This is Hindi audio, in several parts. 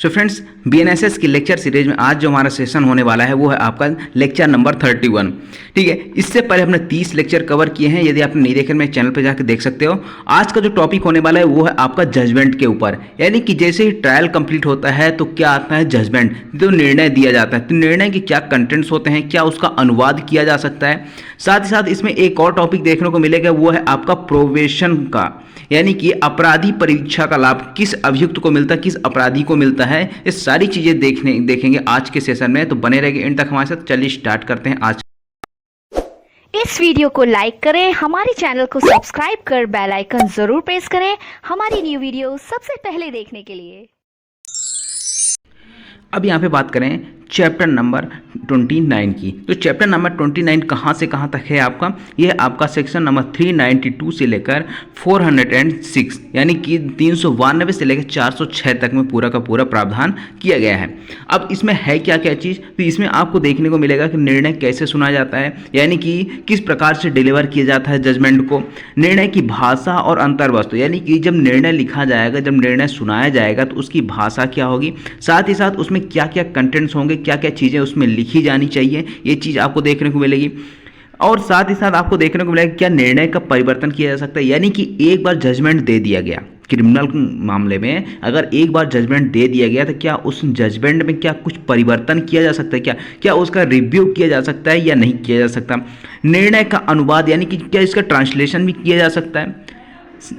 सो फ्रेंड्स, बीएनएसएस की लेक्चर सीरीज में आज जो हमारा सेशन होने वाला है वो है आपका लेक्चर नंबर 31। ठीक है, इससे पहले हमने 30 लेक्चर कवर किए हैं। यदि आपने नहीं देखे, मेरे चैनल पर जाकर देख सकते हो। आज का जो टॉपिक होने वाला है वो है आपका जजमेंट के ऊपर, यानी कि जैसे ही ट्रायल कंप्लीट होता है तो क्या आता है जजमेंट, तो निर्णय दिया जाता है। तो निर्णय के क्या कंटेंट्स होते हैं, क्या उसका अनुवाद किया जा सकता है। साथ ही साथ इसमें एक और टॉपिक देखने को मिलेगा, वो है आपका प्रोबेशन का, यानी कि अपराधी परीक्षा का लाभ किस अभियुक्त को मिलता है, किस अपराधी को मिलता है। ये सारी चीजें देखेंगे आज के सेशन में, तो बने रहेंगे इन तक हमारे साथ। चलिए स्टार्ट करते हैं आज। इस वीडियो को लाइक करें, हमारे चैनल को सब्सक्राइब कर बेल आइकन जरूर प्रेस करें हमारी न्यू वीडियो सबसे पहले देखने के लिए। अब यहाँ पे बात करें चैप्टर नंबर 29 की, तो चैप्टर नंबर 29 कहाँ से कहाँ तक है आपका, यह आपका सेक्शन नंबर 392 से लेकर 406, यानी कि 392 से लेकर 406 तक में पूरा का पूरा प्रावधान किया गया है। अब इसमें है क्या क्या चीज़, तो इसमें आपको देखने को मिलेगा कि निर्णय कैसे सुना जाता है, यानी कि किस प्रकार से डिलीवर किया जाता है जजमेंट को, निर्णय की भाषा और अंतर्वस्तु, यानी कि जब निर्णय लिखा जाएगा, जब निर्णय सुनाया जाएगा तो उसकी भाषा क्या होगी, साथ ही साथ उसमें क्या क्या कंटेंट्स होंगे, क्या क्या चीज़ें उसमें लिखी जानी चाहिए, ये चीज़ आपको देखने को मिलेगी। और साथ ही साथ आपको देखने को मिलेगा क्या निर्णय का परिवर्तन किया जा सकता है, यानी कि एक बार जजमेंट दे दिया गया क्रिमिनल मामले में, अगर एक बार जजमेंट दे दिया गया तो क्या उस जजमेंट में क्या कुछ परिवर्तन किया जा सकता है, क्या क्या उसका रिव्यू किया जा सकता है या नहीं किया जा सकता। निर्णय का अनुवाद, यानी कि क्या इसका ट्रांसलेशन भी किया जा सकता है।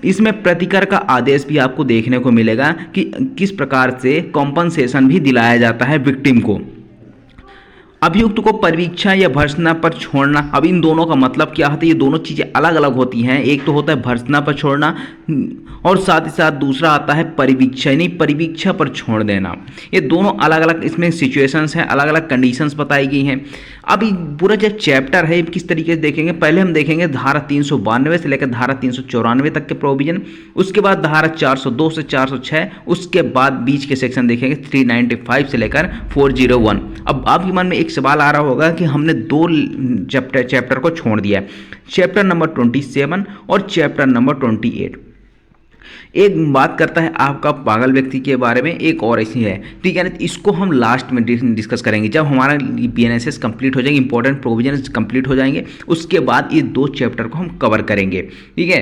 इसमें प्रतिकर का आदेश भी आपको देखने को मिलेगा कि किस प्रकार से कॉम्पनसेशन भी दिलाया जाता है विक्टिम को। अभियुक्त को परीक्षा या भर्त्सना पर छोड़ना, अब इन दोनों का मतलब क्या होता है, ये दोनों चीज़ें अलग अलग होती हैं। एक तो होता है भर्त्सना पर छोड़ना और साथ ही साथ दूसरा आता है परिवीक्षा, यानी परिवीक्षा पर छोड़ देना। ये दोनों अलग अलग इसमें सिचुएशंस हैं, अलग अलग कंडीशंस बताई गई हैं। अब पूरा जो चैप्टर है किस तरीके से देखेंगे, पहले हम देखेंगे धारा 392 से लेकर धारा 394 तक के प्रोविजन, उसके बाद धारा 402 से 406, उसके बाद बीच के सेक्शन देखेंगे 395 से लेकर 401। अब आपके मन में एक सवाल आ रहा होगा कि हमने दो चैप्टर को छोड़ दिया है, चैप्टर नंबर 27 और चैप्टर नंबर 28। एक बात करता है आपका पागल व्यक्ति के बारे में, एक और ऐसी है, ठीक है ना। इसको हम लास्ट में डिस्कस करेंगे जब हमारा बीएनएसएस कंप्लीट हो जाएंगे, इंपॉर्टेंट प्रोविजन कंप्लीट हो जाएंगे, उसके बाद ये दो चैप्टर को हम कवर करेंगे, ठीक है।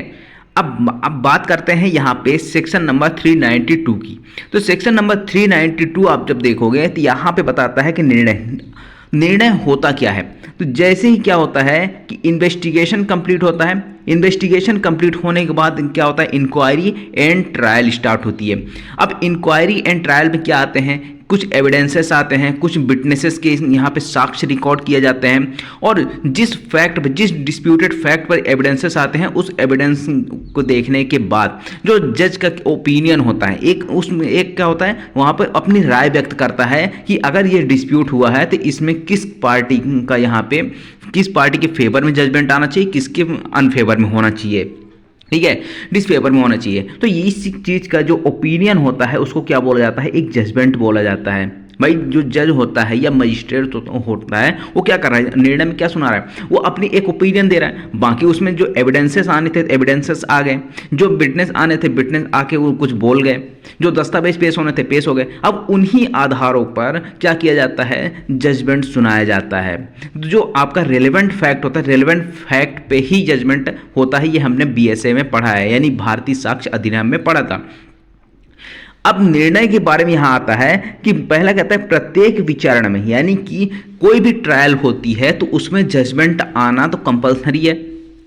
अब बात करते हैं यहाँ पे सेक्शन नंबर 392 की। तो सेक्शन नंबर 392 आप जब देखोगे तो यहाँ पे बताता है कि निर्णय होता क्या है। तो जैसे ही क्या होता है कि इन्वेस्टिगेशन कंप्लीट होता है, इन्वेस्टिगेशन कंप्लीट होने के बाद क्या होता है, इंक्वायरी एंड ट्रायल स्टार्ट होती है। अब इंक्वायरी एंड ट्रायल में क्या आते हैं, कुछ एविडेंसेस आते हैं, कुछ विटनेसेस के यहाँ पे साक्ष्य रिकॉर्ड किए जाते हैं, और जिस फैक्ट पर, जिस डिस्प्यूटेड फैक्ट पर एविडेंसेस आते हैं, उस एविडेंस को देखने के बाद जो जज का ओपिनियन होता है, एक उसमें एक क्या होता है, वहाँ पर अपनी राय व्यक्त करता है कि अगर ये डिस्प्यूट हुआ है तो इसमें किस पार्टी का, यहाँ पे किस पार्टी के फेवर में जजमेंट आना चाहिए, किसके अनफेवर में होना चाहिए, ठीक है, डिसफेवर में होना चाहिए। तो ये इस चीज़ का जो ओपिनियन होता है उसको क्या बोला जाता है, एक जजमेंट बोला जाता है। भाई जो जज होता है या मजिस्ट्रेट होता है वो क्या कर रहा है, निर्णय में क्या सुना रहा है, वो अपनी एक ओपिनियन दे रहा है। बाकी उसमें जो एविडेंसेस आने थे एविडेंसेस आ गए, जो विटनेस आने थे विटनेस आके वो कुछ बोल गए, जो दस्तावेज पेश होने थे पेश हो गए। अब उन्हीं आधारों पर क्या किया जाता है, जजमेंट सुनाया जाता है। जो आपका रेलेवेंट फैक्ट होता है, रेलेवेंट फैक्ट पे ही जजमेंट होता है। ये हमने बीएसए में पढ़ा है, यानी भारतीय साक्ष्य अधिनियम में पढ़ा था। अब निर्णय के बारे में यहां आता है कि पहला कहता है प्रत्येक विचारणा में, यानी कि कोई भी ट्रायल होती है तो उसमें जजमेंट आना तो कंपलसरी है,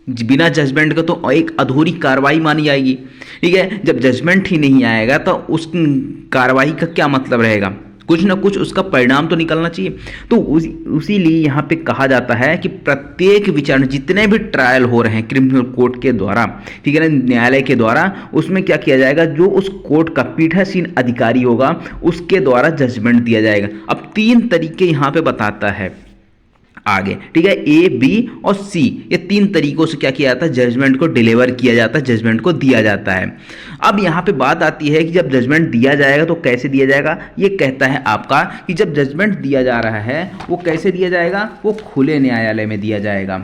बिना जजमेंट का तो एक अधूरी कार्रवाई मानी जाएगी, ठीक है। जब जजमेंट ही नहीं आएगा तो उस कार्रवाई का क्या मतलब रहेगा, कुछ ना कुछ उसका परिणाम तो निकलना चाहिए। तो उसीलिए यहाँ पे कहा जाता है कि प्रत्येक विचारणा, जितने भी ट्रायल हो रहे हैं क्रिमिनल कोर्ट के द्वारा, ठीक है ना, न्यायालय के द्वारा, उसमें क्या किया जाएगा, जो उस कोर्ट का पीठासीन अधिकारी होगा उसके द्वारा जजमेंट दिया जाएगा। अब 3 तरीके यहाँ पे बताता है आगे, ठीक है, ए बी और सी, ये 3 तरीकों से क्या किया जाता है, जजमेंट को डिलीवर किया जाता है, जजमेंट को दिया जाता है। अब यहाँ पे बात आती है कि जब जजमेंट दिया जाएगा तो कैसे दिया जाएगा। ये कहता है आपका कि जब जजमेंट दिया जा रहा है वो कैसे दिया जाएगा, वो खुले न्यायालय में दिया जाएगा।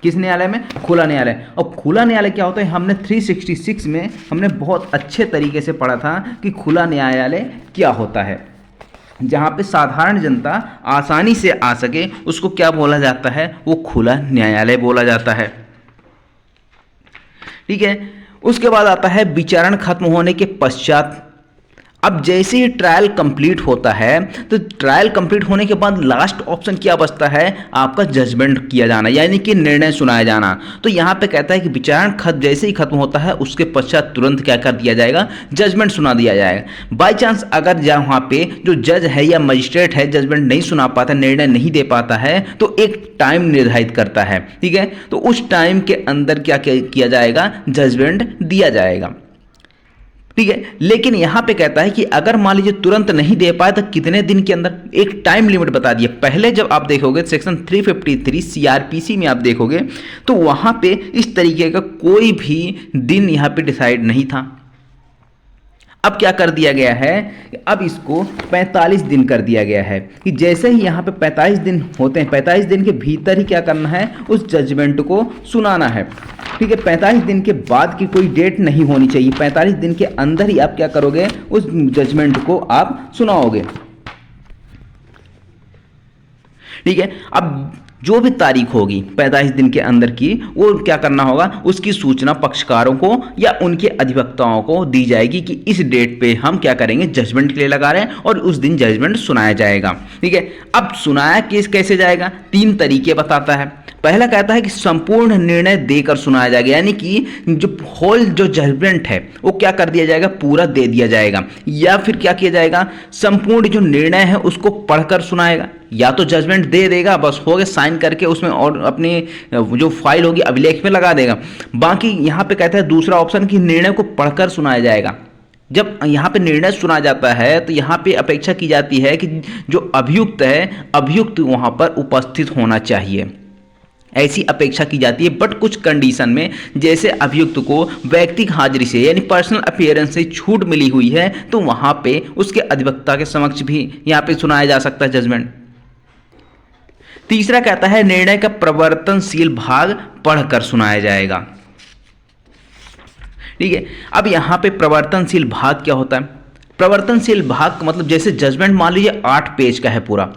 किस न्यायालय में? खुला न्यायालय। और खुला न्यायालय क्या होता है? हमने 366 में हमने बहुत अच्छे तरीके से पढ़ा था कि खुला न्यायालय क्या होता है, जहाँ पे साधारण जनता आसानी से आ सके, उसको क्या बोला जाता है? वो खुला न्यायालय बोला जाता है। ठीक है। उसके बाद आता है विचारण खत्म होने के पश्चात। अब जैसे ही ट्रायल कंप्लीट होता है तो ट्रायल कंप्लीट होने के बाद लास्ट ऑप्शन क्या बचता है? आपका जजमेंट किया जाना, यानी कि निर्णय सुनाया जाना। तो यहाँ पे कहता है कि विचारण जैसे ही खत्म होता है उसके पश्चात तुरंत क्या कर दिया जाएगा? जजमेंट सुना दिया जाएगा। बाई चांस अगर वहाँ पे जो जज है या मजिस्ट्रेट है जजमेंट नहीं सुना पाता, निर्णय नहीं दे पाता है, तो एक टाइम निर्धारित करता है। ठीक है। तो उस टाइम के अंदर क्या किया जाएगा? जजमेंट दिया जाएगा। ठीक है। लेकिन यहां पे कहता है कि अगर मान लीजिए तुरंत नहीं दे पाए तो कितने दिन के अंदर, एक टाइम लिमिट बता दिए। पहले जब आप देखोगे सेक्शन 353 सीआरपीसी में आप देखोगे तो वहां पे इस तरीके का कोई भी दिन यहां पे डिसाइड नहीं था। अब क्या कर दिया गया है? अब इसको 45 दिन कर दिया गया है कि जैसे ही यहाँ पे 45 दिन होते हैं, 45 दिन के भीतर ही क्या करना है? उस जजमेंट को सुनाना है। ठीक है। 45 दिन के बाद की कोई डेट नहीं होनी चाहिए। 45 दिन के अंदर ही आप क्या करोगे? उस जजमेंट को आप सुनाओगे। ठीक है। अब जो भी तारीख होगी 45 दिन के अंदर की, वो क्या करना होगा? उसकी सूचना पक्षकारों को या उनके अधिवक्ताओं को दी जाएगी कि इस डेट पे हम क्या करेंगे? जजमेंट के लिए लगा रहे हैं और उस दिन जजमेंट सुनाया जाएगा। ठीक है। अब सुनाया केस कैसे जाएगा? 3 तरीके बताता है। पहला कहता है कि संपूर्ण निर्णय देकर सुनाया जाएगा, यानी कि जो होल जो जजमेंट है वो क्या कर दिया जाएगा? पूरा दे दिया जाएगा। या फिर क्या किया जाएगा? संपूर्ण जो निर्णय है उसको पढ़कर सुनाएगा। या तो जजमेंट दे देगा, बस हो गया, साइन करके उसमें और अपनी जो फाइल होगी अभिलेख में लगा देगा। बाकी यहाँ पे कहता है दूसरा ऑप्शन कि निर्णय को पढ़कर सुनाया जाएगा। जब यहाँ पे निर्णय सुना जाता है तो यहाँ पे अपेक्षा की जाती है कि जो अभियुक्त है, अभियुक्त वहाँ पर उपस्थित होना चाहिए, ऐसी अपेक्षा की जाती है। बट कुछ कंडीशन में, जैसे अभियुक्त को व्यक्तिगत हाजिरी से यानी पर्सनल अपीयरेंस से छूट मिली हुई है, तो वहाँ पे उसके अधिवक्ता के समक्ष भी यहाँ पे सुनाया जा सकता है जजमेंट। तीसरा कहता है निर्णय का प्रवर्तनशील भाग पढ़कर सुनाया जाएगा। ठीक है। अब यहां पे प्रवर्तनशील भाग क्या होता है? प्रवर्तनशील भाग का मतलब जैसे जजमेंट मान लीजिए 8 पेज का है पूरा,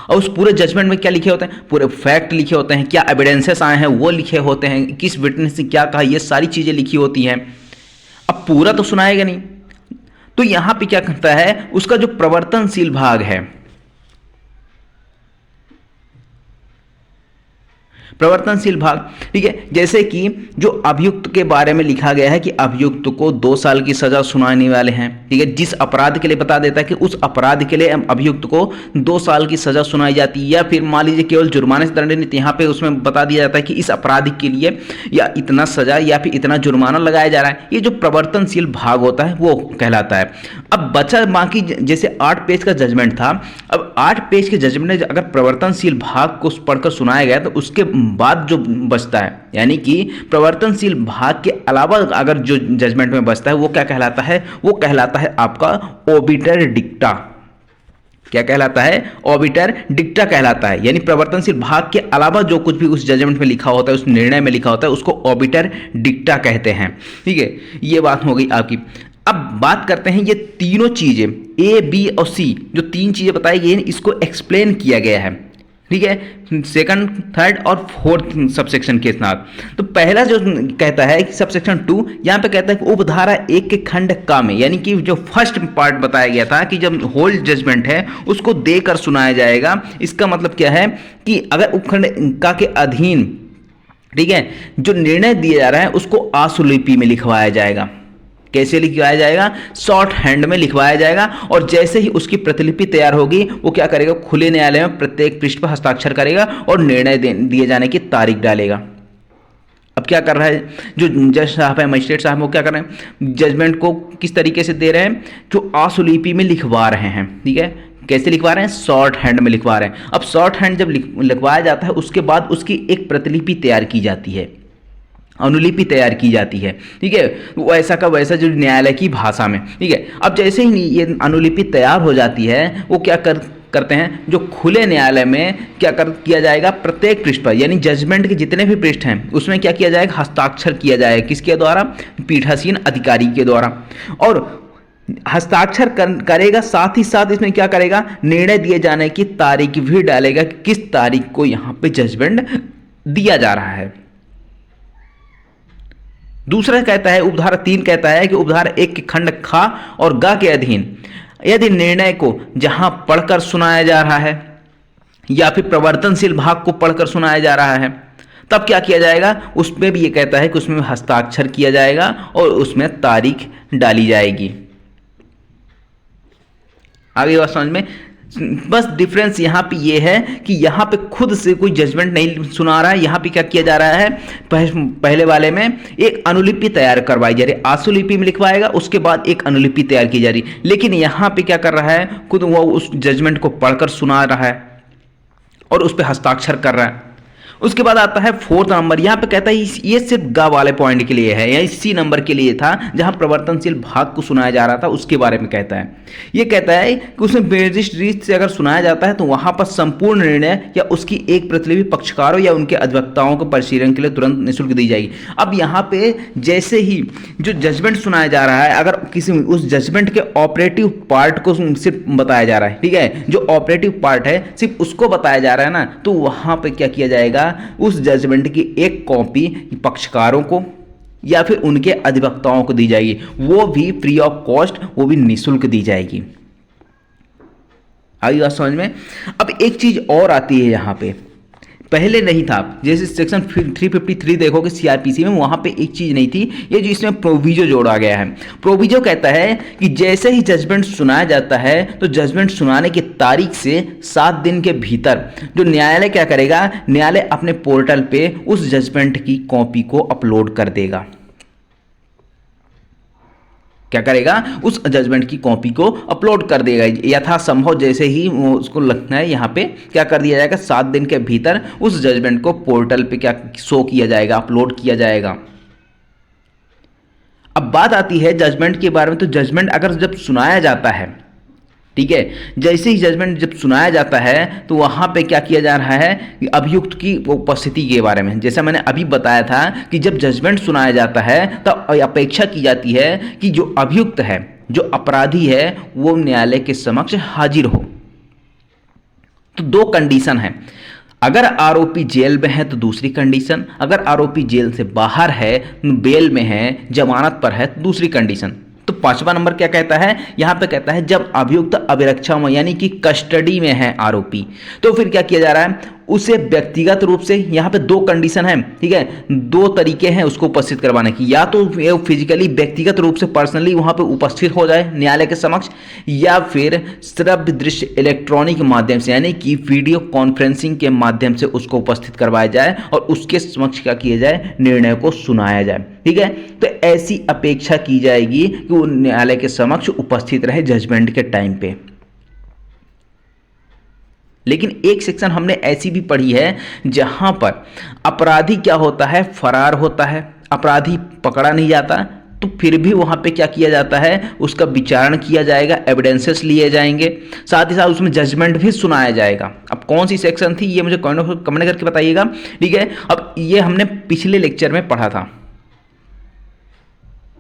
और उस पूरे जजमेंट में क्या लिखे होते हैं? पूरे फैक्ट लिखे होते हैं, क्या एविडेंसेस आए हैं वो लिखे होते हैं, किस विटनेस ने क्या कहा, ये सारी चीजें लिखी होती हैं। अब पूरा तो सुनाएगा नहीं, तो यहां पे क्या करता है? उसका जो प्रवर्तनशील भाग है, प्रवर्तनशील भाग, ठीक है, जैसे कि जो अभियुक्त के बारे में लिखा गया है कि अभियुक्त को 2 साल की सजा सुनाने वाले हैं। ठीक है। जिस अपराध के लिए बता देता है कि उस अपराध के लिए अभियुक्त को 2 साल की सजा सुनाई जाती है, या फिर मान लीजिए केवल जुर्माने से दंडित, यहाँ पे उसमें बता दिया जाता है कि इस अपराध के लिए या इतना सजा या फिर इतना जुर्माना लगाया जा रहा है। ये जो प्रवर्तनशील भाग होता है वो कहलाता है। अब बचा बाकी, जैसे 8 पेज का जजमेंट था, अब 8 पेज के जजमेंट में अगर प्रवर्तनशील भाग को पढ़कर सुनाया गया तो उसके बाद जो बचता है, यानी कि प्रवर्तनशील भाग के अलावा अगर जो जजमेंट में बचता है वो क्या कहलाता है? वो कहलाता है आपका ओबिटर डिक्टा। क्या कहलाता है? ओबिटर डिक्टा कहलाता है। यानी प्रवर्तनशील भाग के अलावा जो कुछ भी उस जजमेंट में लिखा होता है, उस निर्णय में लिखा होता है, उसको ओबिटर डिक्टा कहते हैं। ठीक है। ये बात हो गई आपकी। अब बात करते हैं ये तीनों चीजें ए, बी और सी, जो 3 चीजें बताई गई हैं, इसको एक्सप्लेन किया गया है। ठीक है। सेकंड, थर्ड और फोर्थ सबसेक्शन के साथ। तो पहला जो कहता है कि सबसेक्शन 2, यहाँ पे कहता है कि उपधारा 1 के खंड का में, यानी कि जो फर्स्ट पार्ट बताया गया था कि जब होल जजमेंट है उसको देकर सुनाया जाएगा। इसका मतलब क्या है कि अगर उपखंड का के अधीन, ठीक है, जो निर्णय दिया जा रहा है उसको आशुलिपि में लिखवाया जाएगा। कैसे लिखवाया जाएगा? शॉर्ट हैंड में लिखवाया जाएगा। और जैसे ही उसकी प्रतिलिपि तैयार होगी वो क्या करेगा? खुले न्यायालय में प्रत्येक पृष्ठ पर हस्ताक्षर करेगा और निर्णय दिए जाने की तारीख डालेगा। अब क्या कर रहा है जो जज साहब है, मजिस्ट्रेट साहब, वो क्या कर रहे हैं? जजमेंट को किस तरीके से दे रहे हैं? जो आशुलिपि में लिखवा रहे हैं। ठीक है। कैसे लिखवा रहे हैं? शॉर्ट हैंड में लिखवा रहे हैं। अब शॉर्ट हैंड जब लिखवाया जाता है उसके बाद उसकी एक प्रतिलिपि तैयार की जाती है, अनुलिपि तैयार की जाती है। ठीक है। वैसा का वैसा जो न्यायालय की भाषा में। ठीक है। अब जैसे ही ये अनुलिपि तैयार हो जाती है वो क्या करते हैं, जो खुले न्यायालय में किया जाएगा, प्रत्येक पृष्ठ पर यानी जजमेंट के जितने भी पृष्ठ हैं उसमें क्या किया जाएगा, हस्ताक्षर किया जाएगा। किसके द्वारा? पीठासीन अधिकारी के द्वारा। और हस्ताक्षर करेगा, साथ ही साथ इसमें क्या करेगा, निर्णय दिए जाने की तारीख भी डालेगा कि किस तारीख को यहां पे जजमेंट दिया जा रहा है। दूसरा कहता है, उपधारा 3 कहता है कि उपधारा 1 के खंड खा और गा के अधीन यदि निर्णय को जहां पढ़कर सुनाया जा रहा है या फिर प्रवर्तनशील भाग को पढ़कर सुनाया जा रहा है, तब क्या किया जाएगा, उसमें भी ये कहता है कि उसमें हस्ताक्षर किया जाएगा और उसमें तारीख डाली जाएगी। आगे बात समझ में? बस डिफरेंस यहाँ पे ये है कि यहाँ पे खुद से कोई जजमेंट नहीं सुना रहा है। यहाँ पे क्या किया जा रहा है, पहले वाले में एक अनुलिपि तैयार करवाई जा रही है, आशुलिपि में लिखवाएगा, उसके बाद एक अनुलिपि तैयार की जा रही है। लेकिन यहाँ पे क्या कर रहा है, खुद वो उस जजमेंट को पढ़कर सुना रहा है और उस पर हस्ताक्षर कर रहा है। उसके बाद आता है 4th नंबर। यहाँ पे कहता है ये सिर्फ गा वाले पॉइंट के लिए है, या इसी नंबर के लिए था जहां प्रवर्तनशील भाग को सुनाया जा रहा था, उसके बारे में कहता है। ये कहता है कि उसमें निर्दिष्ट रीत से अगर सुनाया जाता है तो वहां पर संपूर्ण निर्णय या उसकी एक प्रतिलिपि पक्षकारों या उनके अधिवक्ताओं को परिशीलन के लिए तुरंत निःशुल्क दी जाएगी। अब यहाँ पे जैसे ही जो जजमेंट सुनाया जा रहा है, अगर किसी उस जजमेंट के ऑपरेटिव पार्ट को सिर्फ बताया जा रहा है, ठीक है, जो ऑपरेटिव पार्ट है सिर्फ उसको बताया जा रहा है ना, तो वहां पे क्या किया जाएगा, उस जजमेंट की एक कॉपी पक्षकारों को या फिर उनके अधिवक्ताओं को दी जाएगी, वो भी फ्री ऑफ कॉस्ट, वो भी निःशुल्क दी जाएगी। आई बात समझ में? अब एक चीज और आती है यहां पे, पहले नहीं था। जैसे सेक्शन 353 देखोगे सीआरपीसी में, वहां पे एक चीज नहीं थी, ये जो इसमें प्रोविजो जोड़ा गया है। प्रोविजो कहता है कि जैसे ही जजमेंट सुनाया जाता है तो जजमेंट सुनाने की तारीख से 7 दिन के भीतर जो न्यायालय क्या करेगा, न्यायालय अपने पोर्टल पे उस जजमेंट की कॉपी को अपलोड कर देगा। क्या करेगा, उस जजमेंट की कॉपी को अपलोड कर देगा यथासंभव। जैसे ही उसको लगता है यहाँ पे क्या कर दिया जाएगा, 7 दिन के भीतर उस जजमेंट को पोर्टल पे क्या शो किया जाएगा, अपलोड किया जाएगा। अब बात आती है जजमेंट के बारे में। तो जजमेंट अगर जब सुनाया जाता है, ठीक है, जैसे ही जजमेंट जब सुनाया जाता है तो वहां पे क्या किया जा रहा है कि अभियुक्त की उपस्थिति के बारे में, जैसा मैंने अभी बताया था कि जब जजमेंट सुनाया जाता है तो अपेक्षा की जाती है कि जो अभियुक्त है, जो अपराधी है, वो न्यायालय के समक्ष हाजिर हो। तो 2 कंडीशन है, अगर आरोपी जेल में है तो दूसरी कंडीशन, अगर आरोपी जेल से बाहर है, बेल में है, जमानत पर है तो दूसरी कंडीशन। तो 5वां नंबर क्या कहता है, यहां पे कहता है जब अभियुक्त अभिरक्षा में यानी कि कस्टडी में है आरोपी, तो फिर क्या किया जा रहा है, उसे व्यक्तिगत रूप से, यहां पे 2 कंडीशन है, ठीक है, 2 तरीके हैं उसको उपस्थित करवाने की, या तो फिजिकली व्यक्तिगत रूप से पर्सनली वहां पे उपस्थित हो जाए न्यायालय के समक्ष, या फिर श्रव्य दृश्य इलेक्ट्रॉनिक माध्यम से यानी कि वीडियो कॉन्फ्रेंसिंग के माध्यम से उसको उपस्थित करवाया जाए और उसके समक्ष क्या किया जाए, निर्णय को सुनाया जाए। ठीक है, तो ऐसी अपेक्षा की जाएगी कि वो न्यायालय के समक्ष उपस्थित रहे जजमेंट के टाइम पे। लेकिन एक सेक्शन हमने ऐसी भी पढ़ी है जहां पर अपराधी क्या होता है, फरार होता है, अपराधी पकड़ा नहीं जाता, तो फिर भी वहां पे क्या किया जाता है, उसका विचारण किया जाएगा, एविडेंसेस लिए जाएंगे, साथ ही साथ उसमें जजमेंट भी सुनाया जाएगा। अब कौन सी सेक्शन थी ये मुझे कमेंट करके बताइएगा। ठीक है, अब ये हमने पिछले लेक्चर में पढ़ा था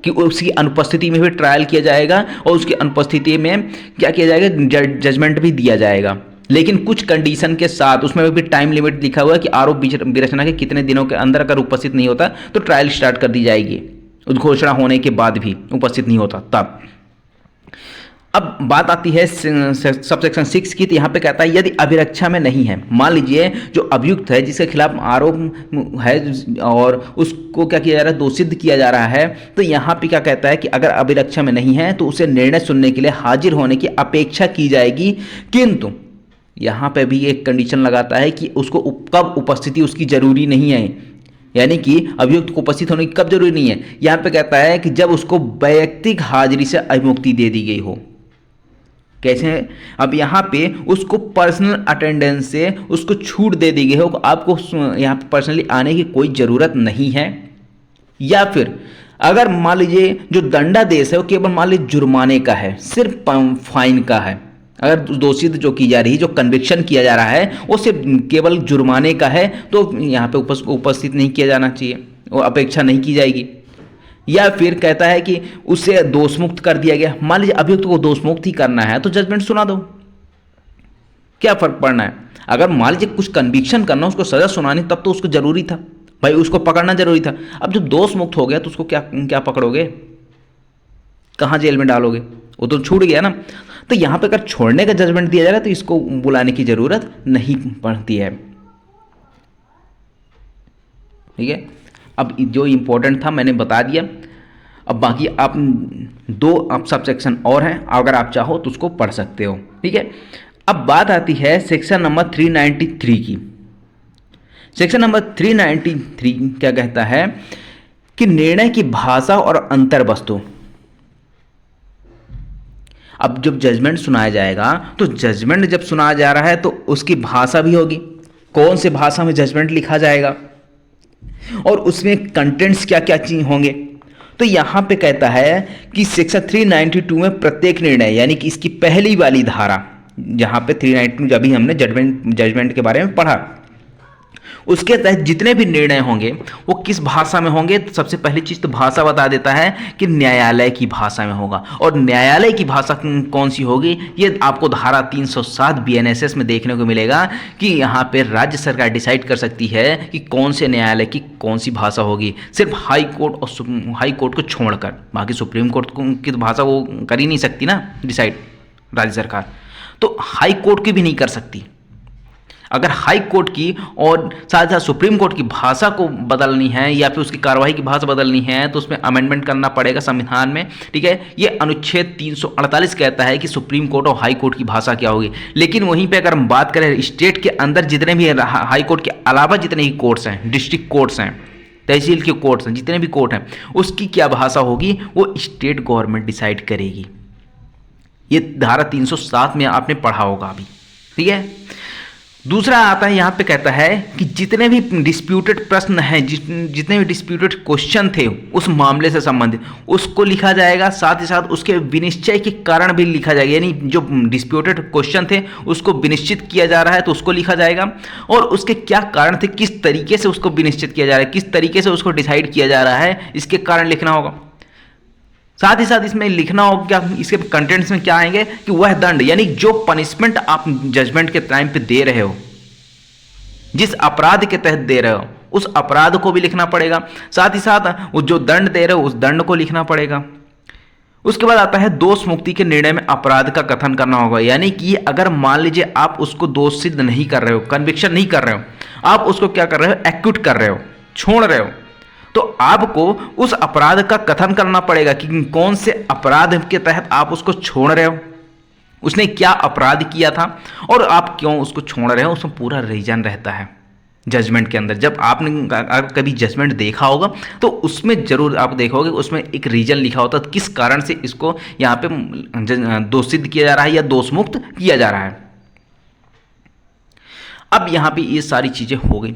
कि उसकी अनुपस्थिति में भी ट्रायल किया जाएगा और उसकी अनुपस्थिति में क्या किया जाएगा, जजमेंट भी दिया जाएगा, लेकिन कुछ कंडीशन के साथ। उसमें भी टाइम लिमिट लिखा हुआ है कि आरोप विरचना के कितने दिनों के अंदर अगर उपस्थित नहीं होता तो ट्रायल स्टार्ट कर दी जाएगी, उद्घोषणा होने के बाद भी उपस्थित नहीं होता तब। अब बात आती है सब सेक्शन 6 की, तो यहाँ पे कहता है यदि अभिरक्षा में नहीं है, मान लीजिए जो अभियुक्त है जिसके खिलाफ आरोप है और उसको क्या किया जा रहा है, दोषित किया जा रहा है, तो यहाँ पे क्या कहता है कि अगर अभिरक्षा में नहीं है तो उसे निर्णय सुनने के लिए हाजिर होने की अपेक्षा की जाएगी, किंतु यहाँ पे भी एक कंडीशन लगाता है कि उसको कब उपस्थिति उसकी जरूरी नहीं है, यानी कि अभियुक्त को उपस्थित होने की कब जरूरी नहीं है। यहाँ पे कहता है कि जब उसको वैयक्तिक हाजिरी से अभिमुक्ति दे दी गई हो। कैसे है, अब यहाँ पे उसको पर्सनल अटेंडेंस से उसको छूट दे दी गई हो, आपको यहाँ पे पर्सनली आने की कोई ज़रूरत नहीं है, या फिर अगर मान लीजिए जो दंडादेश है वो केवल मान लीजिए जुर्माने का है, सिर्फ फाइन का है, अगर दोषी जो की जा रही है, जो कन्विक्शन किया जा रहा है, वो सिर्फ केवल जुर्माने का है, तो यहाँ पे उपस्थित नहीं किया जाना चाहिए, वो अपेक्षा नहीं की जाएगी। या फिर कहता है कि उसे दोषमुक्त कर दिया गया, मान लीजिए अभियुक्त को दोषमुक्त ही करना है तो जजमेंट सुना दो, क्या फर्क पड़ना है। अगर मान लीजिए कुछ कन्विक्शन करना, उसको सजा सुनानी, तब तो उसको जरूरी था भाई, उसको पकड़ना जरूरी था। अब जब दोष मुक्त हो गया तो उसको क्या क्या पकड़ोगे, कहाँ जेल में डालोगे, वो तो छूट गया ना। तो यहाँ पे अगर छोड़ने का जजमेंट दिया जा रहा है तो इसको बुलाने की जरूरत नहीं पड़ती है, ठीक है। अब जो इंपॉर्टेंट था मैंने बता दिया। अब बाकी आप दो सब सेक्शन और हैं, अगर आप चाहो तो उसको पढ़ सकते हो, ठीक है। अब बात आती है सेक्शन नंबर 393 की। सेक्शन नंबर 393 क्या कहता है कि निर्णय की भाषा और अंतर वस्तु। अब जब जजमेंट सुनाया जाएगा तो जजमेंट जब सुनाया जा रहा है तो उसकी भाषा भी होगी, कौन से भाषा में जजमेंट लिखा जाएगा और उसमें कंटेंट्स क्या क्या चीज होंगे। तो यहां पे कहता है कि सेक्शन 392 में प्रत्येक निर्णय, यानी कि इसकी पहली वाली धारा, जहां पे 392 जब भी हमने जजमेंट के बारे में पढ़ा, उसके तहत जितने भी निर्णय होंगे वो किस भाषा में होंगे। तो सबसे पहली चीज तो भाषा बता देता है कि न्यायालय की भाषा में होगा। और न्यायालय की भाषा कौन सी होगी, ये आपको धारा 307 BNSS में देखने को मिलेगा कि यहाँ पे राज्य सरकार डिसाइड कर सकती है कि कौन से न्यायालय की कौन सी भाषा होगी। सिर्फ हाई कोर्ट और हाई कोर्ट को छोड़कर बाकी सुप्रीम कोर्ट की तो भाषा वो कर ही नहीं सकती ना डिसाइड राज्य सरकार, तो हाई कोर्ट की भी नहीं कर सकती। अगर हाई कोर्ट की और साथ साथ सुप्रीम कोर्ट की भाषा को बदलनी है या फिर उसकी कार्रवाई की भाषा बदलनी है तो उसमें अमेंडमेंट करना पड़ेगा संविधान में, ठीक है। ये अनुच्छेद 348 कहता है कि सुप्रीम कोर्ट और हाई कोर्ट की भाषा क्या होगी। लेकिन वहीं पे अगर हम बात करें स्टेट के अंदर जितने भी हाई कोर्ट के अलावा जितने भी कोर्ट्स हैं, डिस्ट्रिक्ट कोर्ट्स हैं, तहसील के कोर्ट्स हैं, जितने भी कोर्ट हैं, उसकी क्या भाषा होगी वो स्टेट गवर्नमेंट डिसाइड करेगी। ये धारा 307 में आपने पढ़ा होगा अभी, ठीक है। दूसरा आता है यहाँ पे कहता है कि जितने भी डिस्प्यूटेड प्रश्न हैं, जितने भी डिस्प्यूटेड क्वेश्चन थे उस मामले से संबंधित, उसको लिखा जाएगा। साथ ही साथ उसके विनिश्चय के कारण भी लिखा जाएगा, यानी जो डिस्प्यूटेड क्वेश्चन थे उसको विनिश्चित किया जा रहा है तो उसको लिखा जाएगा, और उसके क्या कारण थे, किस तरीके से उसको विनिश्चित किया जा रहा है, किस तरीके से उसको डिसाइड किया जा रहा है, इसके कारण लिखना होगा। साथ ही साथ इसमें लिखना होगा क्या, इसके कंटेंट्स में क्या आएंगे कि वह दंड, यानी जो पनिशमेंट आप जजमेंट के टाइम पे दे रहे हो, जिस अपराध के तहत दे रहे हो उस अपराध को भी लिखना पड़ेगा। साथ ही साथ वो जो दंड दे रहे हो उस दंड को लिखना पड़ेगा। उसके बाद आता है दोष मुक्ति के निर्णय में अपराध का कथन करना होगा, यानी कि अगर मान लीजिए आप उसको दोष सिद्ध नहीं कर रहे हो, कन्विक्शन नहीं कर रहे हो, आप उसको क्या कर रहे हो, एक्यूट कर रहे हो, छोड़ रहे हो, तो आपको उस अपराध का कथन करना पड़ेगा कि कौन से अपराध के तहत आप उसको छोड़ रहे हो, उसने क्या अपराध किया था और आप क्यों उसको छोड़ रहे हो। उसमें पूरा रीजन रहता है जजमेंट के अंदर। जब आपने अगर कभी जजमेंट देखा होगा तो उसमें जरूर आप देखोगे उसमें एक रीजन लिखा होता है, किस कारण से इसको यहाँ पे दोषित किया जा रहा है या दोषमुक्त किया जा रहा है। अब यहाँ पे ये सारी चीजें हो गई।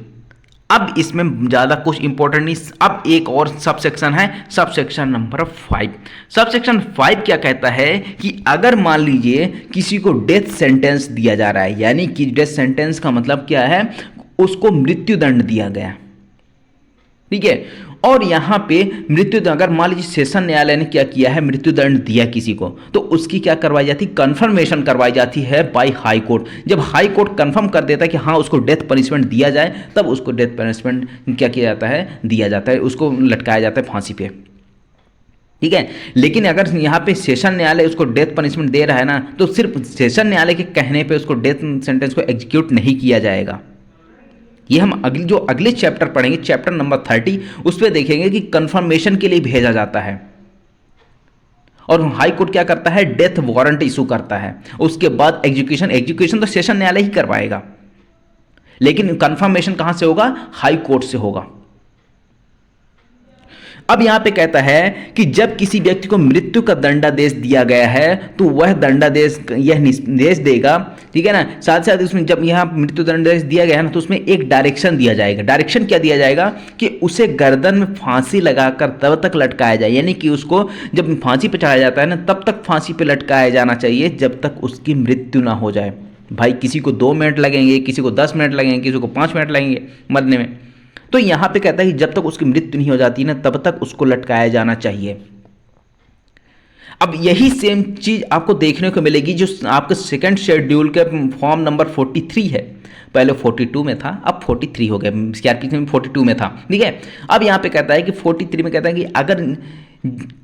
अब इसमें ज़्यादा कुछ इंपॉर्टेंट नहीं। अब एक और सब सेक्शन है, sub section number 5। Sub section 5 क्या कहता है कि अगर मान लीजिए किसी को डेथ सेंटेंस दिया जा रहा है, यानी कि डेथ सेंटेंस का मतलब क्या है, उसको मृत्यु दंड दिया गया, ठीक है। और यहाँ पे मृत्यु, अगर मान लीजिए सेशन न्यायालय ने क्या किया है, मृत्यु दंड दिया किसी को, तो उसकी क्या करवाई जाती है, कंफर्मेशन करवाई जाती है बाय हाई कोर्ट। जब हाई कोर्ट कंफर्म कर देता है कि हाँ उसको डेथ पनिशमेंट दिया जाए, तब उसको डेथ पनिशमेंट क्या किया जाता है, दिया जाता है, उसको लटकाया जाता है फांसी पे, ठीक है। लेकिन अगर यहाँ पे सेशन न्यायालय उसको डेथ पनिशमेंट दे रहा है ना, तो सिर्फ सेशन न्यायालय के कहने पे उसको डेथ सेंटेंस को एग्जीक्यूट नहीं किया जाएगा। ये हम अगले चैप्टर पढ़ेंगे, चैप्टर नंबर 30, उस पर देखेंगे कि कंफर्मेशन के लिए भेजा जाता है और हाई कोर्ट क्या करता है, डेथ वारंट इशू करता है। उसके बाद एग्जीक्यूशन तो सेशन न्यायालय ही करवाएगा, लेकिन कंफर्मेशन कहां से होगा, हाई कोर्ट से होगा। अब यहाँ पे कहता है कि जब किसी व्यक्ति को मृत्यु का दंडादेश दिया गया है तो वह दंडादेश यह निर्देश देगा, ठीक है ना। साथ साथ उसमें जब यहाँ मृत्यु दंडादेश दिया गया है ना तो उसमें एक डायरेक्शन दिया जाएगा। डायरेक्शन क्या दिया जाएगा कि उसे गर्दन में फांसी लगाकर तब तक लटकाया जाए, यानी कि उसको जब फांसी पे चढ़ाया जाता है ना तब तक फांसी पे लटकाया जाना चाहिए जब तक उसकी मृत्यु ना हो जाए। भाई किसी को 2 मिनट लगेंगे, किसी को 10 मिनट लगेंगे, किसी को 5 मिनट लगेंगे मरने में। तो यहाँ पे कहता है कि जब तक उसकी मृत्यु नहीं हो जाती ना तब तक उसको लटकाया जाना चाहिए। अब यही सेम चीज आपको देखने को मिलेगी जो आपके सेकंड शेड्यूल के फॉर्म नंबर 43 है। पहले 42 में था, अब 43 हो गया, सीआरपीसी में 42 में था, ठीक है। अब यहाँ पे कहता है कि 43 में कहता है कि अगर